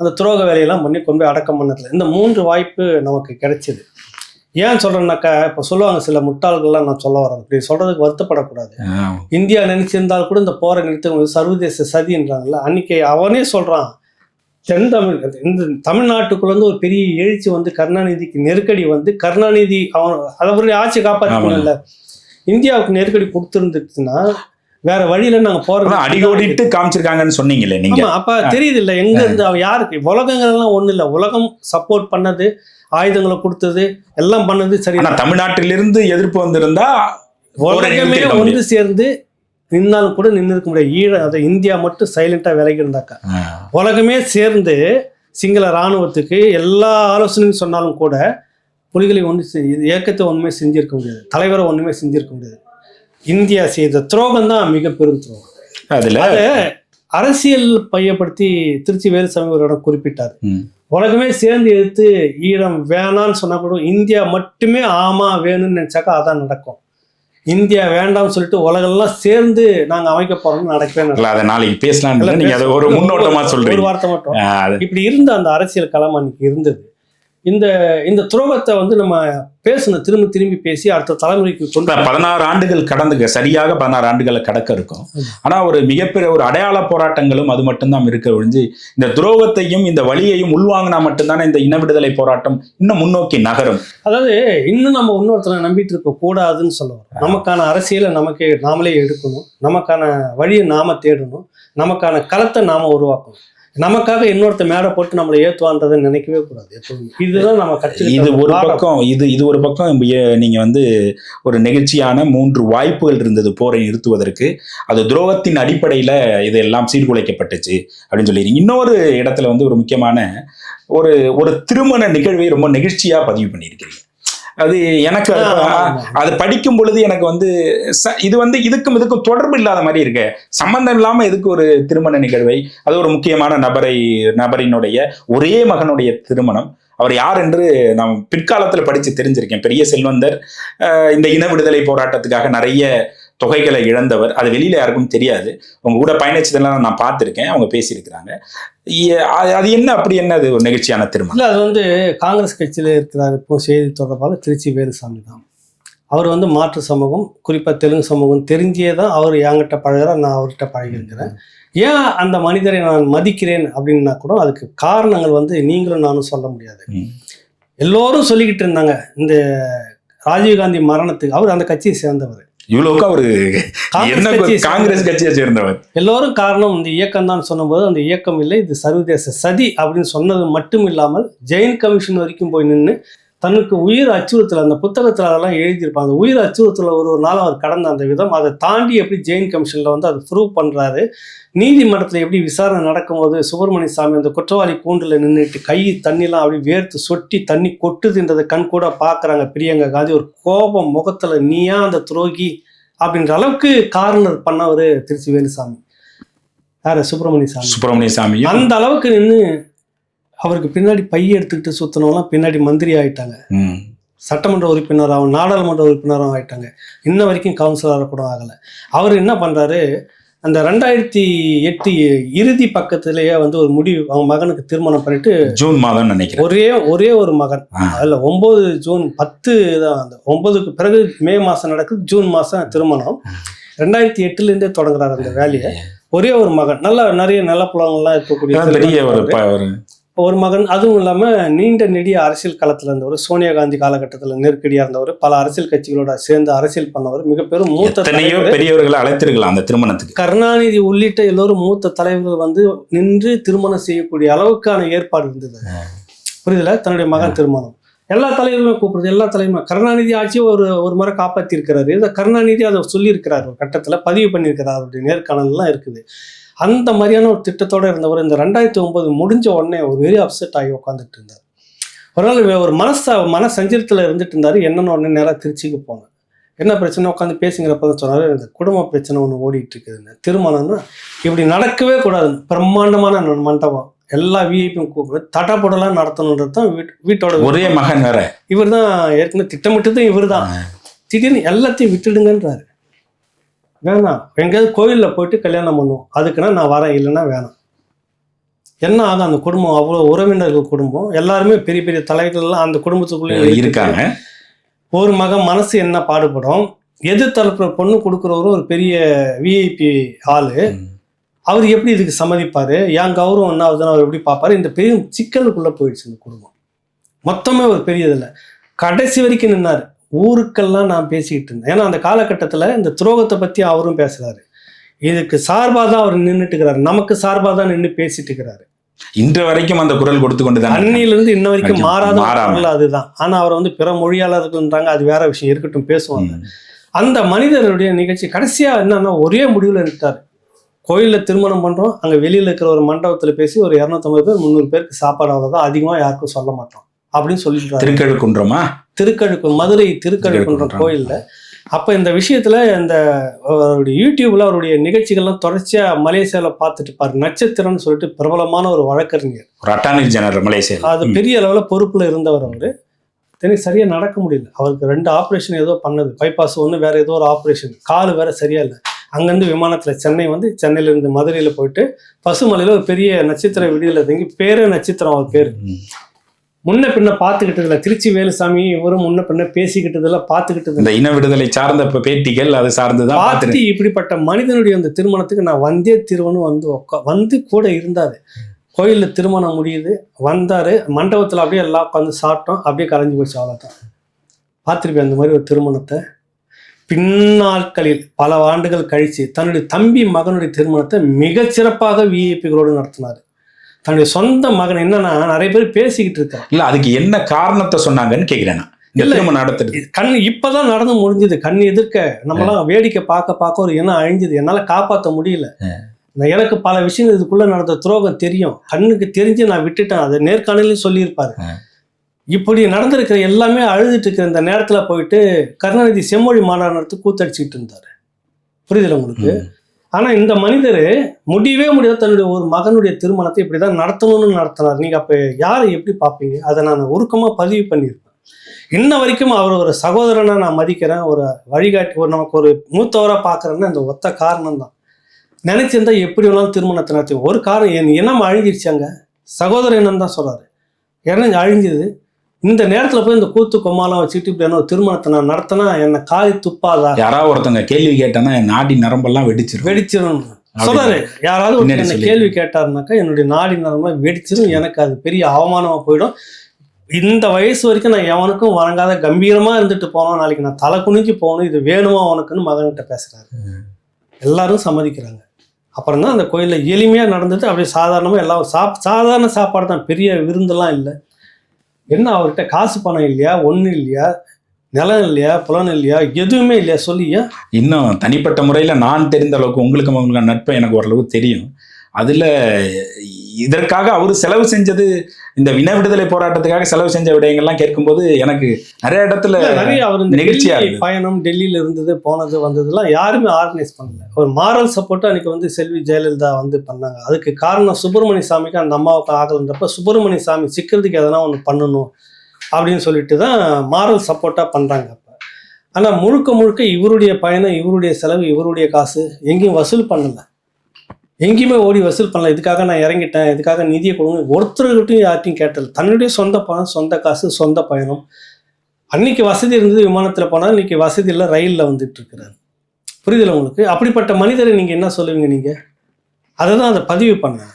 அந்த துரோக வேலையெல்லாம் பண்ணி கொண்டு போய் அடக்கம் பண்ணதில்லை. இந்த 3 வாய்ப்பு நமக்கு கிடைச்சிது. ஏன் சொல்றேன்னாக்கா, இப்போ சொல்லுவாங்க சில முட்டாள்கள்லாம், நான் சொல்ல வரேன், இப்படி சொல்றதுக்கு வருத்தப்படக்கூடாது. இந்தியா நினைச்சிருந்தால் கூட இந்த போரை நிறுத்த சர்வதேச சதின்றாங்கல்ல, அன்னைக்கு அவனே சொல்றான், இந்த தமிழ்நாட்டுக்குள்ள வந்து ஒரு பெரிய எழுச்சி வந்து கருணாநிதிக்கு நெருக்கடி வந்து கருணாநிதி அவருடைய ஆட்சி காப்பாற்றல, இந்தியாவுக்கு நெருக்கடி கொடுத்துருந்துச்சுன்னா வேற வழியில நாங்க போறோம் அடிக்கோடிட்டு காமிச்சிருக்காங்கன்னு சொன்னீங்களே நீங்க. அப்ப தெரியுது இல்ல எங்க இருந்து அவ யாருக்கு உலகங்கள்லாம் ஒண்ணு இல்ல, உலகம் சப்போர்ட் பண்ணது, ஆயுதங்களை கொடுத்தது, எல்லாம் பண்ணது சரி. தமிழ்நாட்டிலிருந்து எதிர்ப்பு வந்திருந்தா உலகமே ஒன்று சேர்ந்து நின்னாலும் கூட நின்று இருக்க முடியாது. அதை இந்தியா மட்டும் சைலண்டா விலகி இருந்தாக்கா, உலகமே சேர்ந்து சிங்கள இராணுவத்துக்கு எல்லா ஆலோசனையும் சொன்னாலும் கூட புலிகளை இயக்கத்தை ஒன்றுமே செஞ்சிருக்க முடியாது, தலைவரை ஒன்றுமே செஞ்சிருக்க முடியாது. இந்தியா செய்த துரோகம் தான் மிக பெரும் துரோகம். அதில் அரசியல் பையப்படுத்தி திருச்சி வேலுசாமி ஒரு இடம் குறிப்பிட்டார். உலகமே சேர்ந்து எடுத்து ஈழம் வேணான்னு சொன்னா கூட இந்தியா மட்டுமே ஆமா வேணும்னு நினைச்சாக்கா அதான் நடக்கும். இந்தியா வேண்டாம்னு சொல்லிட்டு உலகெல்லாம் சேர்ந்து நாங்க அமைக்க போறோம்னு நடக்கவே நடக்கல. நாளைக்கு பேசலாம், ஒரு முன்னோட்டமா சொல்றீங்க, ஒரு வார்த்தை மட்டும். இப்படி இருந்த அந்த அரசியல் களம் அன்னைக்கு இருந்தது. இந்த இந்த துரோகத்தை வந்து நம்ம பேசணும், திரும்பி பேசி அடுத்த தலைமுறைக்கு கொண்டு 16 ஆண்டுகள் கடந்து சரியாக 16 ஆண்டுகளை கடக்க இருக்கும். ஆனா ஒரு மிகப்பெரிய ஒரு அடையாள போராட்டங்களும் அது மட்டும்தான் இருக்க ஒழிஞ்சு இந்த துரோகத்தையும் இந்த வழியையும் உள்வாங்கினா மட்டும்தானே இந்த இன விடுதலை போராட்டம் இன்னும் முன்னோக்கி நகரும். அதாவது இன்னும் நம்ம இன்னொருத்தரை நம்பிட்டு இருக்க கூடாதுன்னு சொல்லுவோம். நமக்கான அரசியலை நாமளே எடுக்கணும், நமக்கான வழியை நாம தேடணும், நமக்கான களத்தை நாம உருவாக்கணும். நமக்காக இன்னொருத்த மேடை போட்டு நம்மளை ஏத்துவான்றதை நினைக்கவே கூடாது எப்பவுமே. இதுதான் நம்ம கட்சி. இது ஒரு பக்கம், இது ஒரு பக்கம். நீங்க வந்து ஒரு நெகிழ்ச்சியான 3 வாய்ப்புகள் இருந்தது போரை நிறுத்துவதற்கு. அது துரோகத்தின் அடிப்படையில இதெல்லாம் சீர்குலைக்கப்பட்டுச்சு அப்படின்னு சொல்லிடுறீங்க. இன்னொரு இடத்துல வந்து ஒரு முக்கியமான ஒரு திருமண நிகழ்வை ரொம்ப நெகிழ்ச்சியா பதிவு பண்ணியிருக்கிறீங்க. அது எனக்கு அது படிக்கும் பொழுது எனக்கு வந்து இது வந்து இதுக்கும் தொடர்பு இல்லாத மாதிரி இருக்கு. சம்பந்தம் இல்லாம எதுக்கு ஒரு திருமண நிகழ்வை, அது ஒரு முக்கியமான நபரினுடைய ஒரே மகனுடைய திருமணம். அவர் யார் என்று நான் பிற்காலத்துல படிச்சு தெரிஞ்சிருக்கேன். பெரிய செல்வந்தர், இந்த இன விடுதலை போராட்டத்துக்காக நிறைய தொகைகளை இழந்தவர். அது வெளியில யாருக்கும் தெரியாது. உங்க கூட பயணிச்சதெல்லாம் நான் பார்த்திருக்கேன், அவங்க பேசியிருக்கிறாங்க. அது என்ன, அப்படி என்ன அது ஒரு நெகிழ்ச்சியான திருமணம்? இல்லை, அது வந்து காங்கிரஸ் கட்சியில் இருக்கிறார் இப்போ செய்தி தொடர்பாளர் திருச்சி வேலுசாமி தான். அவர் வந்து மாற்று சமூகம், குறிப்பாக தெலுங்கு சமூகம் தெரிஞ்சே தான் அவர் என்கிட்ட பழகிறார், நான் அவர்கிட்ட பழகிருக்கிறேன். ஏன் அந்த மனிதரை நான் மதிக்கிறேன் அப்படின்னா கூட அதுக்கு காரணங்கள் வந்து நீங்களும் நானும் சொல்ல முடியாது. எல்லோரும் சொல்லிக்கிட்டு இருந்தாங்க இந்த ராஜீவ்காந்தி மரணத்துக்கு அவர் அந்த கட்சியை சேர்ந்தவர், இவ்வளவுக்கு அவரு காங்கிரஸ் கட்சியை சேர்ந்தவர். எல்லோரும் காரணம் இந்த இயக்கம் தான் சொன்னபோது அந்த இயக்கம் இல்லை, இது சர்வதேச சதி அப்படின்னு சொன்னது மட்டும் இல்லாமல் ஜெயின் கமிஷன் வரைக்கும் போய் நின்று தனக்கு உயிர் அச்சுறுத்தல், அந்த புத்தகத்தில் அதெல்லாம் எழுதியிருப்பாங்க, அந்த உயிர் அச்சுறுத்தல் ஒரு நாள் அவர் கடந்த அந்த விதம், அதை தாண்டி எப்படி ஜெயின் கமிஷனில் வந்து அதை ப்ரூவ் பண்ணுறாரு. நீதிமன்றத்தில் எப்படி விசாரணை நடக்கும்போது சுப்பிரமணிய சாமி அந்த குற்றவாளி கூண்டில் நின்றுட்டு கை தண்ணிலாம் அப்படி வேர்த்து சொட்டி தண்ணி கொட்டுதுன்றதை கண் கூட பார்க்குறாங்க பிரியங்கா காந்தி. ஒரு கோபம் முகத்தில், நீயா அந்த துரோகி அப்படின்ற அளவுக்கு கார்னர் பண்ணவர் திருச்சி வேலுசாமி. யார்? சுப்பிரமணிய சாமி. அந்த அளவுக்கு நின்று அவருக்கு பின்னாடி பைய எடுத்துக்கிட்டு சுத்தினவங்களாம் பின்னாடி மந்திரி ஆயிட்டாங்க, சட்டமன்ற உறுப்பினராகவும் நாடாளுமன்ற உறுப்பினராகவும் ஆயிட்டாங்க. இன்ன வரைக்கும் கவுன்சிலராக கூட ஆகலை. அவர் என்ன பண்றாரு, அந்த 2008 இறுதி பக்கத்திலேயே வந்து ஒரு முடிவு, அவங்க மகனுக்கு திருமணம் பண்ணிட்டு ஜூன் மாதம் நினைக்கிறேன், ஒரே ஒரு மகன், அதில் 9 ஜூன் 10 தான், அந்த 9க்கு பிறகு மே மாதம் நடக்குது, ஜூன் மாதம் திருமணம். 2008 தொடங்குறாரு அந்த வேலையை. ஒரே ஒரு மகன், நிறைய நிலப்புலங்கள்லாம் இருக்கக்கூடிய ஒரு மகன். அதுவும் இல்லாமல் நீண்ட நெடிய அரசியல் களத்தில் இருந்தவர், சோனியா காந்தி காலகட்டத்தில் நெருக்கடியாக இருந்தவர், பல அரசியல் கட்சிகளோட சேர்ந்து அரசியல் பண்ணவர், மிக பெரும் மூத்த பெரியவர்களை அழைத்திருக்கலாம் அந்த திருமணத்துக்கு. கருணாநிதி உள்ளிட்ட எல்லோரும் மூத்த தலைவர்கள் வந்து நின்று திருமணம் செய்யக்கூடிய அளவுக்கான ஏற்பாடு இருந்தது. புரியுதுல? தன்னுடைய மகன் திருமணம் எல்லா தலைவர்களுமே கூப்பிடுறது, எல்லா தலைவருமே. கருணாநிதி ஆட்சியை ஒரு முறை காப்பாற்றி இருக்கிறாரு. இதை கருணாநிதி அதை சொல்லியிருக்கிறார், ஒரு கட்டத்தில் பதிவு பண்ணியிருக்கிறார், அவருடைய நேர்காணல்லாம் இருக்குது. அந்த மாதிரியான ஒரு திட்டத்தோடு இருந்தவர் இந்த 2009 முடிஞ்ச உடனே ஒரு வெரி அப்செட் ஆகி உட்காந்துட்டு இருந்தார். ஒரு நாள் ஒரு மன சஞ்சலத்தில் இருந்துட்டு இருந்தார். என்னன்னு உடனே நேராக திருச்சிக்கு போனேன். என்ன பிரச்சனை உட்காந்து பேசுங்கிறப்ப தான் சொன்னார், இந்த குடும்ப பிரச்சனை ஒன்று ஓடிட்டு இருக்குதுன்னு. திருமணம்னா இப்படி நடக்கவே கூடாது, பிரம்மாண்டமான மண்டபம், எல்லா விஐபியும் கூப்பிடு தட்டாப்போடலாம் நடத்தணுன்றது தான் வீட்டோட ஒரே மகன் வேற. இவர் தான் ஏற்கனவே திட்டமிட்டதும் இவர் தான். திடீர்னு எல்லாத்தையும் விட்டுடுங்கன்றாரு. வேணாம், எங்கேயாவது கோயிலில் போயிட்டு கல்யாணம் பண்ணுவோம், அதுக்குன்னா நான் வரேன், இல்லைன்னா வேணாம். என்ன ஆகும், அந்த குடும்பம் அவ்வளோ உறவினர்கள் குடும்பம், எல்லாருமே பெரிய பெரிய தலைவர்கள்லாம் அந்த குடும்பத்துக்குள்ளே இருக்காங்க. ஒரு மகன் மனசு என்ன பாடுபடும். எதிர்த்தரப்புற பொண்ணு கொடுக்குறவரும் ஒரு பெரிய விஐபி ஆளு, அவர் எப்படி இதுக்கு சம்மதிப்பார், என் கௌரவம் என்ன ஆகுதுன்னு அவர் எப்படி பார்ப்பாரு. இந்த பெரிய சிக்கலுக்குள்ளே போயிடுச்சு இந்த குடும்பம் மொத்தமே. ஒரு பெரிய இதில் கடைசி வரைக்கும் நின்னார். ஊருக்கெல்லாம் நான் பேசிக்கிட்டு இருந்தேன். ஏன்னா அந்த காலகட்டத்தில் இந்த துரோகத்தை பற்றி அவரும் பேசுகிறாரு. இதுக்கு சார்பாக தான் அவர் நின்றுட்டு இருக்கிறாரு, நமக்கு சார்பாக தான் நின்று பேசிட்டு இருக்கிறாரு. இன்று வரைக்கும் அந்த குரல் கொடுத்து கொண்டு தான், அன்னிலிருந்து இன்ன வரைக்கும் மாறாத குரல் அதுதான். ஆனால் அவர் வந்து பிற மொழியாளர்கள்ன்றாங்க, அது வேற விஷயம், இருக்கட்டும், பேசுவாங்க. அந்த மனிதருடைய நிகழ்ச்சி கடைசியாக என்னன்னா ஒரே முடிவில் இருக்கார். கோயிலில் திருமணம் பண்ணுறோம், அங்கே வெளியில் இருக்கிற ஒரு மண்டபத்தில் பேசி ஒரு 250 பேர் 300 பேருக்கு சாப்பாடு, அவ்வளோதான், அதிகமாக யாருக்கும் சொல்ல மாட்டோம் அப்படின்னு சொல்லிட்டு திருக்கழுக்குன்றம், மதுரை திருக்கழுக்குன்றம் கோயிலில். அப்போ இந்த விஷயத்தில் இந்த அவருடைய யூடியூப்ல அவருடைய நிகழ்ச்சிகள்லாம் தொடர்ச்சியாக மலேசியாவில் பார்த்துட்டு பாரு. நட்சத்திரம்னு சொல்லிட்டு பிரபலமான ஒரு வழக்கறிஞர், அட்டார்னி ஜெனரல் மலேசியா, அது பெரிய அளவில் பொறுப்பில் இருந்தவர். அவர் சரியாக நடக்க முடியல, அவருக்கு 2 ஆப்ரேஷன் ஏதோ பண்ணது, பைபாஸ் ஒன்று, வேற ஏதோ ஒரு ஆப்ரேஷன், கால் வேற சரியா இல்லை. அங்கேருந்து விமானத்தில் சென்னை வந்து, சென்னையிலேருந்து மதுரையில் போயிட்டு பசுமலையில் ஒரு பெரிய நட்சத்திர விடுதலை தங்கி, பேரே நட்சத்திரம் அவர் பேர். முன்ன பின்ன பார்த்துக்கிட்டதில்ல. திருச்சி வேலுசாமி இவரும் முன்ன பின்ன பேசிக்கிட்டதில்ல, பார்த்துக்கிட்டது இந்த இன விடுதலை சார்ந்த பேட்டிகள் அது சார்ந்துதான் பார்த்து இப்படிப்பட்ட மனிதனுடைய அந்த திருமணத்துக்கு நான் வந்தே திருவனும் வந்து கூட இருந்தாரு. கோயிலில் திருமணம் முடியுது, வந்தாரு, மண்டபத்தில் அப்படியே எல்லாம் உட்காந்து சாப்பிட்டோம், அப்படியே கலைஞ்சு போச்சு, அவ்வளோதான். பார்த்துருப்பேன் அந்த மாதிரி ஒரு திருமணத்தை. பின்னாட்களில் பல ஆண்டுகள் கழித்து தன்னுடைய தம்பி மகனுடைய திருமணத்தை மிகச்சிறப்பாக விஐபிகளோடு நடத்தினார். தன்னுடைய சொந்த மகன் என்னன்னா, நிறைய பேர் பேசிக்கிட்டு இருக்காங்க. இல்ல அதுக்கு என்ன காரணத்தை சொன்னாங்கன்னு கேட்கிறேன். இப்பதான் நடந்து முடிஞ்சது. கண் எதிர்க்க நம்மளாம் வேடிக்கை பார்க்க ஒரு எண்ணம் அழிஞ்சது. என்னால காப்பாற்ற முடியல. எனக்கு பல விஷயங்கள் இதுக்குள்ள நடந்த துரோகம் தெரியும். கண்ணுக்கு தெரிஞ்சு நான் விட்டுட்டேன். அதை நேர்காணலையும் சொல்லியிருப்பாரு. இப்படி நடந்திருக்கிற எல்லாமே அழுதுட்டு இருக்கிற இந்த நேரத்துல போயிட்டு கருணாநிதி செம்மொழி மாநாடு நடத்தி கூத்தடிச்சுட்டு இருந்தாரு. புரியுதுல உங்களுக்கு? ஆனா இந்த மனிதர் முடியவே முடியாது தன்னுடைய ஒரு மகனுடைய திருமணத்தை இப்படிதான் நடத்தணும்னு நடத்தினார். நீங்க அப்ப யாரை எப்படி பார்ப்பீங்க? அதை நான் உருக்கமா பதிவு பண்ணியிருப்பேன். இன்ன வரைக்கும் அவர் ஒரு சகோதரனா நான் மதிக்கிறேன். ஒரு வழிகாட்டி, ஒரு நமக்கு ஒரு மூத்தவரா பார்க்கறேன்னா இந்த ஒத்த காரணம் தான். நினைச்சிருந்தா எப்படி வேணாலும் திருமணத்தை நடத்தி. ஒரு காரணம், என் இனம் அழிஞ்சிருச்சாங்க. சகோதர இனம் தான் சொல்றாரு. ஏன்னா அழிஞ்சது. இந்த நேரத்துல போய் இந்த கூத்து கொம்மாலாம் வச்சுட்டு இப்படி ஒரு திருமணத்தை நான் நடத்தினா என்ன காய் துப்பாதா? யாராவது ஒருத்தங்க கேள்வி கேட்டானா என் நாடி நரம்பெல்லாம் வெடிச்சிரும் சொல்றாரு. யாராவது என்ன கேள்வி கேட்டாருனாக்கா என்னுடைய நாடி நரம்பெல்லாம் வெடிச்சிரும், எனக்கு அது பெரிய அவமானமா போயிடும். இந்த வயசு வரைக்கும் நான் எவனுக்கும் வணங்காத கம்பீரமா இருந்துட்டு போனோம், நாளைக்கு நான் தலை குனிஞ்சு போகணும், இது வேணுமா உனக்குன்னு மகன்கிட்ட பேசுறாரு. எல்லாரும் சம்மதிக்கிறாங்க. அப்புறம் தான் அந்த கோயிலில் எளிமையா நடந்தது. அப்படியே சாதாரணமா எல்லாம் சாதாரண சாப்பாடு தான், பெரிய விருந்தெல்லாம் இல்லை. என்ன அவர்கிட்ட காசு பணம் இல்லையா, ஒன்றும் இல்லையா, நிலம் இல்லையா, புலன் இல்லையா, எதுவுமே இல்லையா சொல்லியா? இன்னும் தனிப்பட்ட முறையில் நான் தெரிந்த அளவுக்கு உங்களுக்கு நட்பு எனக்கு ஓரளவு தெரியும். அதில் இதற்காக அவர் செலவு செஞ்சது, இந்த இன விடுதலை போராட்டத்துக்காக செலவு செஞ்ச விடயங்கள்லாம் கேட்கும்போது எனக்கு நிறைய இடத்துல அவர் நிகழ்ச்சியா பயணம் டெல்லியில இருந்தது, போனது வந்ததுலாம் யாருமே ஆர்கனைஸ் பண்ணல. ஒரு மாரல் சப்போர்ட்டா அன்னைக்கு வந்து செல்வி ஜெயலலிதா வந்து பண்ணாங்க. அதுக்கு காரணம் சுப்பிரமணிய சாமிக்கு அந்த அம்மாவுக்கு ஆகலன்றப்ப சுப்பிரமணிய சாமி சிக்கிறதுக்கு எதனா ஒன்று பண்ணணும் அப்படின்னு சொல்லிட்டு தான் மாரல் சப்போர்ட்டா பண்றாங்க. ஆனால் முழுக்க இவருடைய பயணம், இவருடைய செலவு, இவருடைய காசு எங்கேயும் வசூல் பண்ணல. எங்கேயுமே ஓடி வசூல் பண்ணல. இதுக்காக நான் இறங்கிட்டேன், இதுக்காக நிதியை கொடுங்க, ஒருத்தர்கிட்டையும் யார்ட்டையும் கேட்டல. தன்னுடைய சொந்த பணம், சொந்த காசு, சொந்த பயணம். அன்னைக்கு வசதி இருந்தது, விமானத்தில் போனால், இன்னைக்கு வசதி இல்லை, ரயிலில் வந்துட்டு இருக்கிறாரு. புரியுதுல உங்களுக்கு? அப்படிப்பட்ட மனிதரை நீங்கள் என்ன சொல்லுவீங்க? நீங்கள் அதை தான் அதை பதிவு பண்ணாங்க.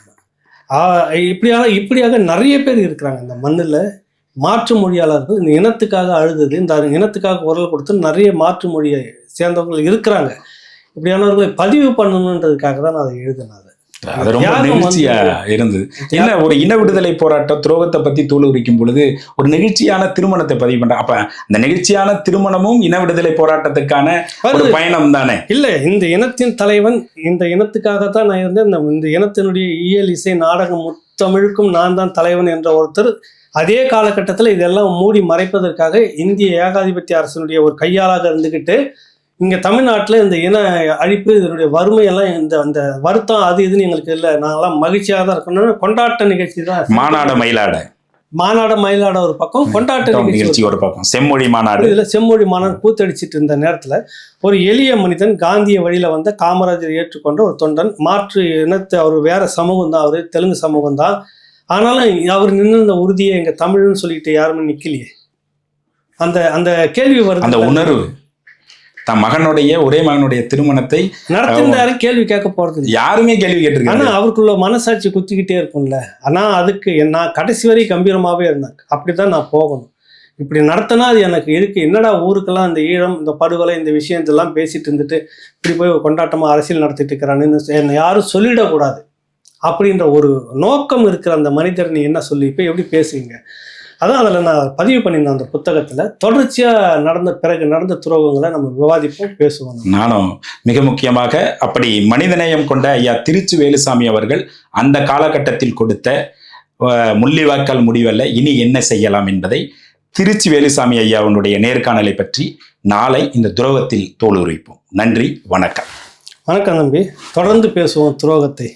இப்படியாக நிறைய பேர் இருக்கிறாங்க இந்த மண்ணில். மாற்று மொழியாளர்கள் இந்த இனத்துக்காக அழுதது, இந்த இனத்துக்காக குரல் கொடுத்து நிறைய மாற்று மொழியை சேர்ந்தவர்கள் இருக்கிறாங்க. இப்படியானவர்களை பதிவு பண்ணணுன்றதுக்காக தான் நான் அதை எழுதினேன். அது ரொம்ப நெகிழ்ச்சியா இருந்தது. என்ன ஒரு இன விடுதலை போராட்ட துரோகத்தை பத்தி தூள் உரிக்கும் பொழுது ஒரு நெகிழ்ச்சியான திருமணத்தை பதிவு பண்ற. அப்ப இந்த நெகிழ்ச்சியான திருமணமும் இன விடுதலை போராட்டத்துக்கான ஒரு பயணம் தானே? இல்ல, இந்த இனத்தின் தலைவன், இந்த இனத்துக்காக தான் நான் இருந்தேன், இந்த இனத்தினுடைய இயல், இசை, நாடகம் முத்தமிழுக்கும் நான் தான் தலைவன் என்ற ஒருத்தர் அதே காலகட்டத்தில் இதெல்லாம் மூடி மறைப்பதற்காக இந்திய ஏகாதிபத்திய அரசனுடைய ஒரு கையாளாக இருந்துகிட்டு இங்கே தமிழ்நாட்டில் இந்த இன அழிப்பு, இதனுடைய வறுமையெல்லாம், இந்த அந்த வருத்தம் அது இதுன்னு எங்களுக்கு இல்லை, நாங்களாம் மகிழ்ச்சியாக தான் இருக்கணும்னு கொண்டாட்ட நிகழ்ச்சி தான். மாநாட மயிலாட ஒரு பக்கம், கொண்டாட்ட நிகழ்ச்சி ஒரு பக்கம், செம்மொழி மாநாடு. இதில் செம்மொழி மாநாடு கூத்தடிச்சிட்டு இருந்த நேரத்தில் ஒரு எளிய மனிதன், காந்திய வழியில் வந்த காமராஜர் ஏற்றுக்கொண்ட ஒரு தொண்டன், மாற்று இனத்து, அவர் வேற சமூகம் தான், அவர் தெலுங்கு சமூகம் தான், ஆனாலும் அவர் நின்று இந்த உறுதியை எங்கள் தமிழ்னு சொல்லிட்டு யாருமே நிற்கலையே. அந்த அந்த கேள்வி வருது, அந்த உணர்வு. தன் மகனுடைய ஒரே மகனுடைய திருமணத்தை நடத்திருந்தாரு, கேள்வி கேட்க போறது யாருமே கேள்வி கேட்டிருக்காங்க. ஆனா அவருக்குள்ள மனசாட்சி குத்திக்கிட்டே இருக்கும்ல. ஆனா அதுக்கு நான் கடைசி வரை கம்பீரமாவே இருந்தேன். அப்படிதான் நான் போகணும். இப்படி நடத்தினா அது எனக்கு இருக்கு. என்னடா ஊருக்கெல்லாம் இந்த ஈழம், இந்த படுகொலை, இந்த விஷயத்தெல்லாம் பேசிட்டு இருந்துட்டு இப்படி போய் கொண்டாட்டமா அரசியல் நடத்திட்டு இருக்கிறான்னு என்னை யாரும் சொல்லிடக்கூடாது அப்படின்ற ஒரு நோக்கம் இருக்கிற அந்த மனிதர் நீ என்ன சொல்லி இப்போ எப்படி பேசுவீங்க? அதான் அதில் நான் பதிவு பண்ணியிருந்தேன் அந்த புத்தகத்தில். தொடர்ச்சியாக நடந்த துரோகங்களை நம்ம விவாதிப்போம், பேசுவோம். நானும் மிக முக்கியமாக அப்படி மனிதநேயம் கொண்ட ஐயா திருச்சி வேலுசாமி அவர்கள் அந்த காலகட்டத்தில் கொடுத்த முள்ளிவாய்க்கால் முடிவல்ல, இனி என்ன செய்யலாம் என்பதை திருச்சி வேலுசாமி ஐயாவுடைய நேர்காணலை பற்றி நாளை இந்த துரோகத்தில் தோல் உரிப்போம். நன்றி, வணக்கம். வணக்கம் தம்பி. தொடர்ந்து பேசுவோம் துரோகத்தை.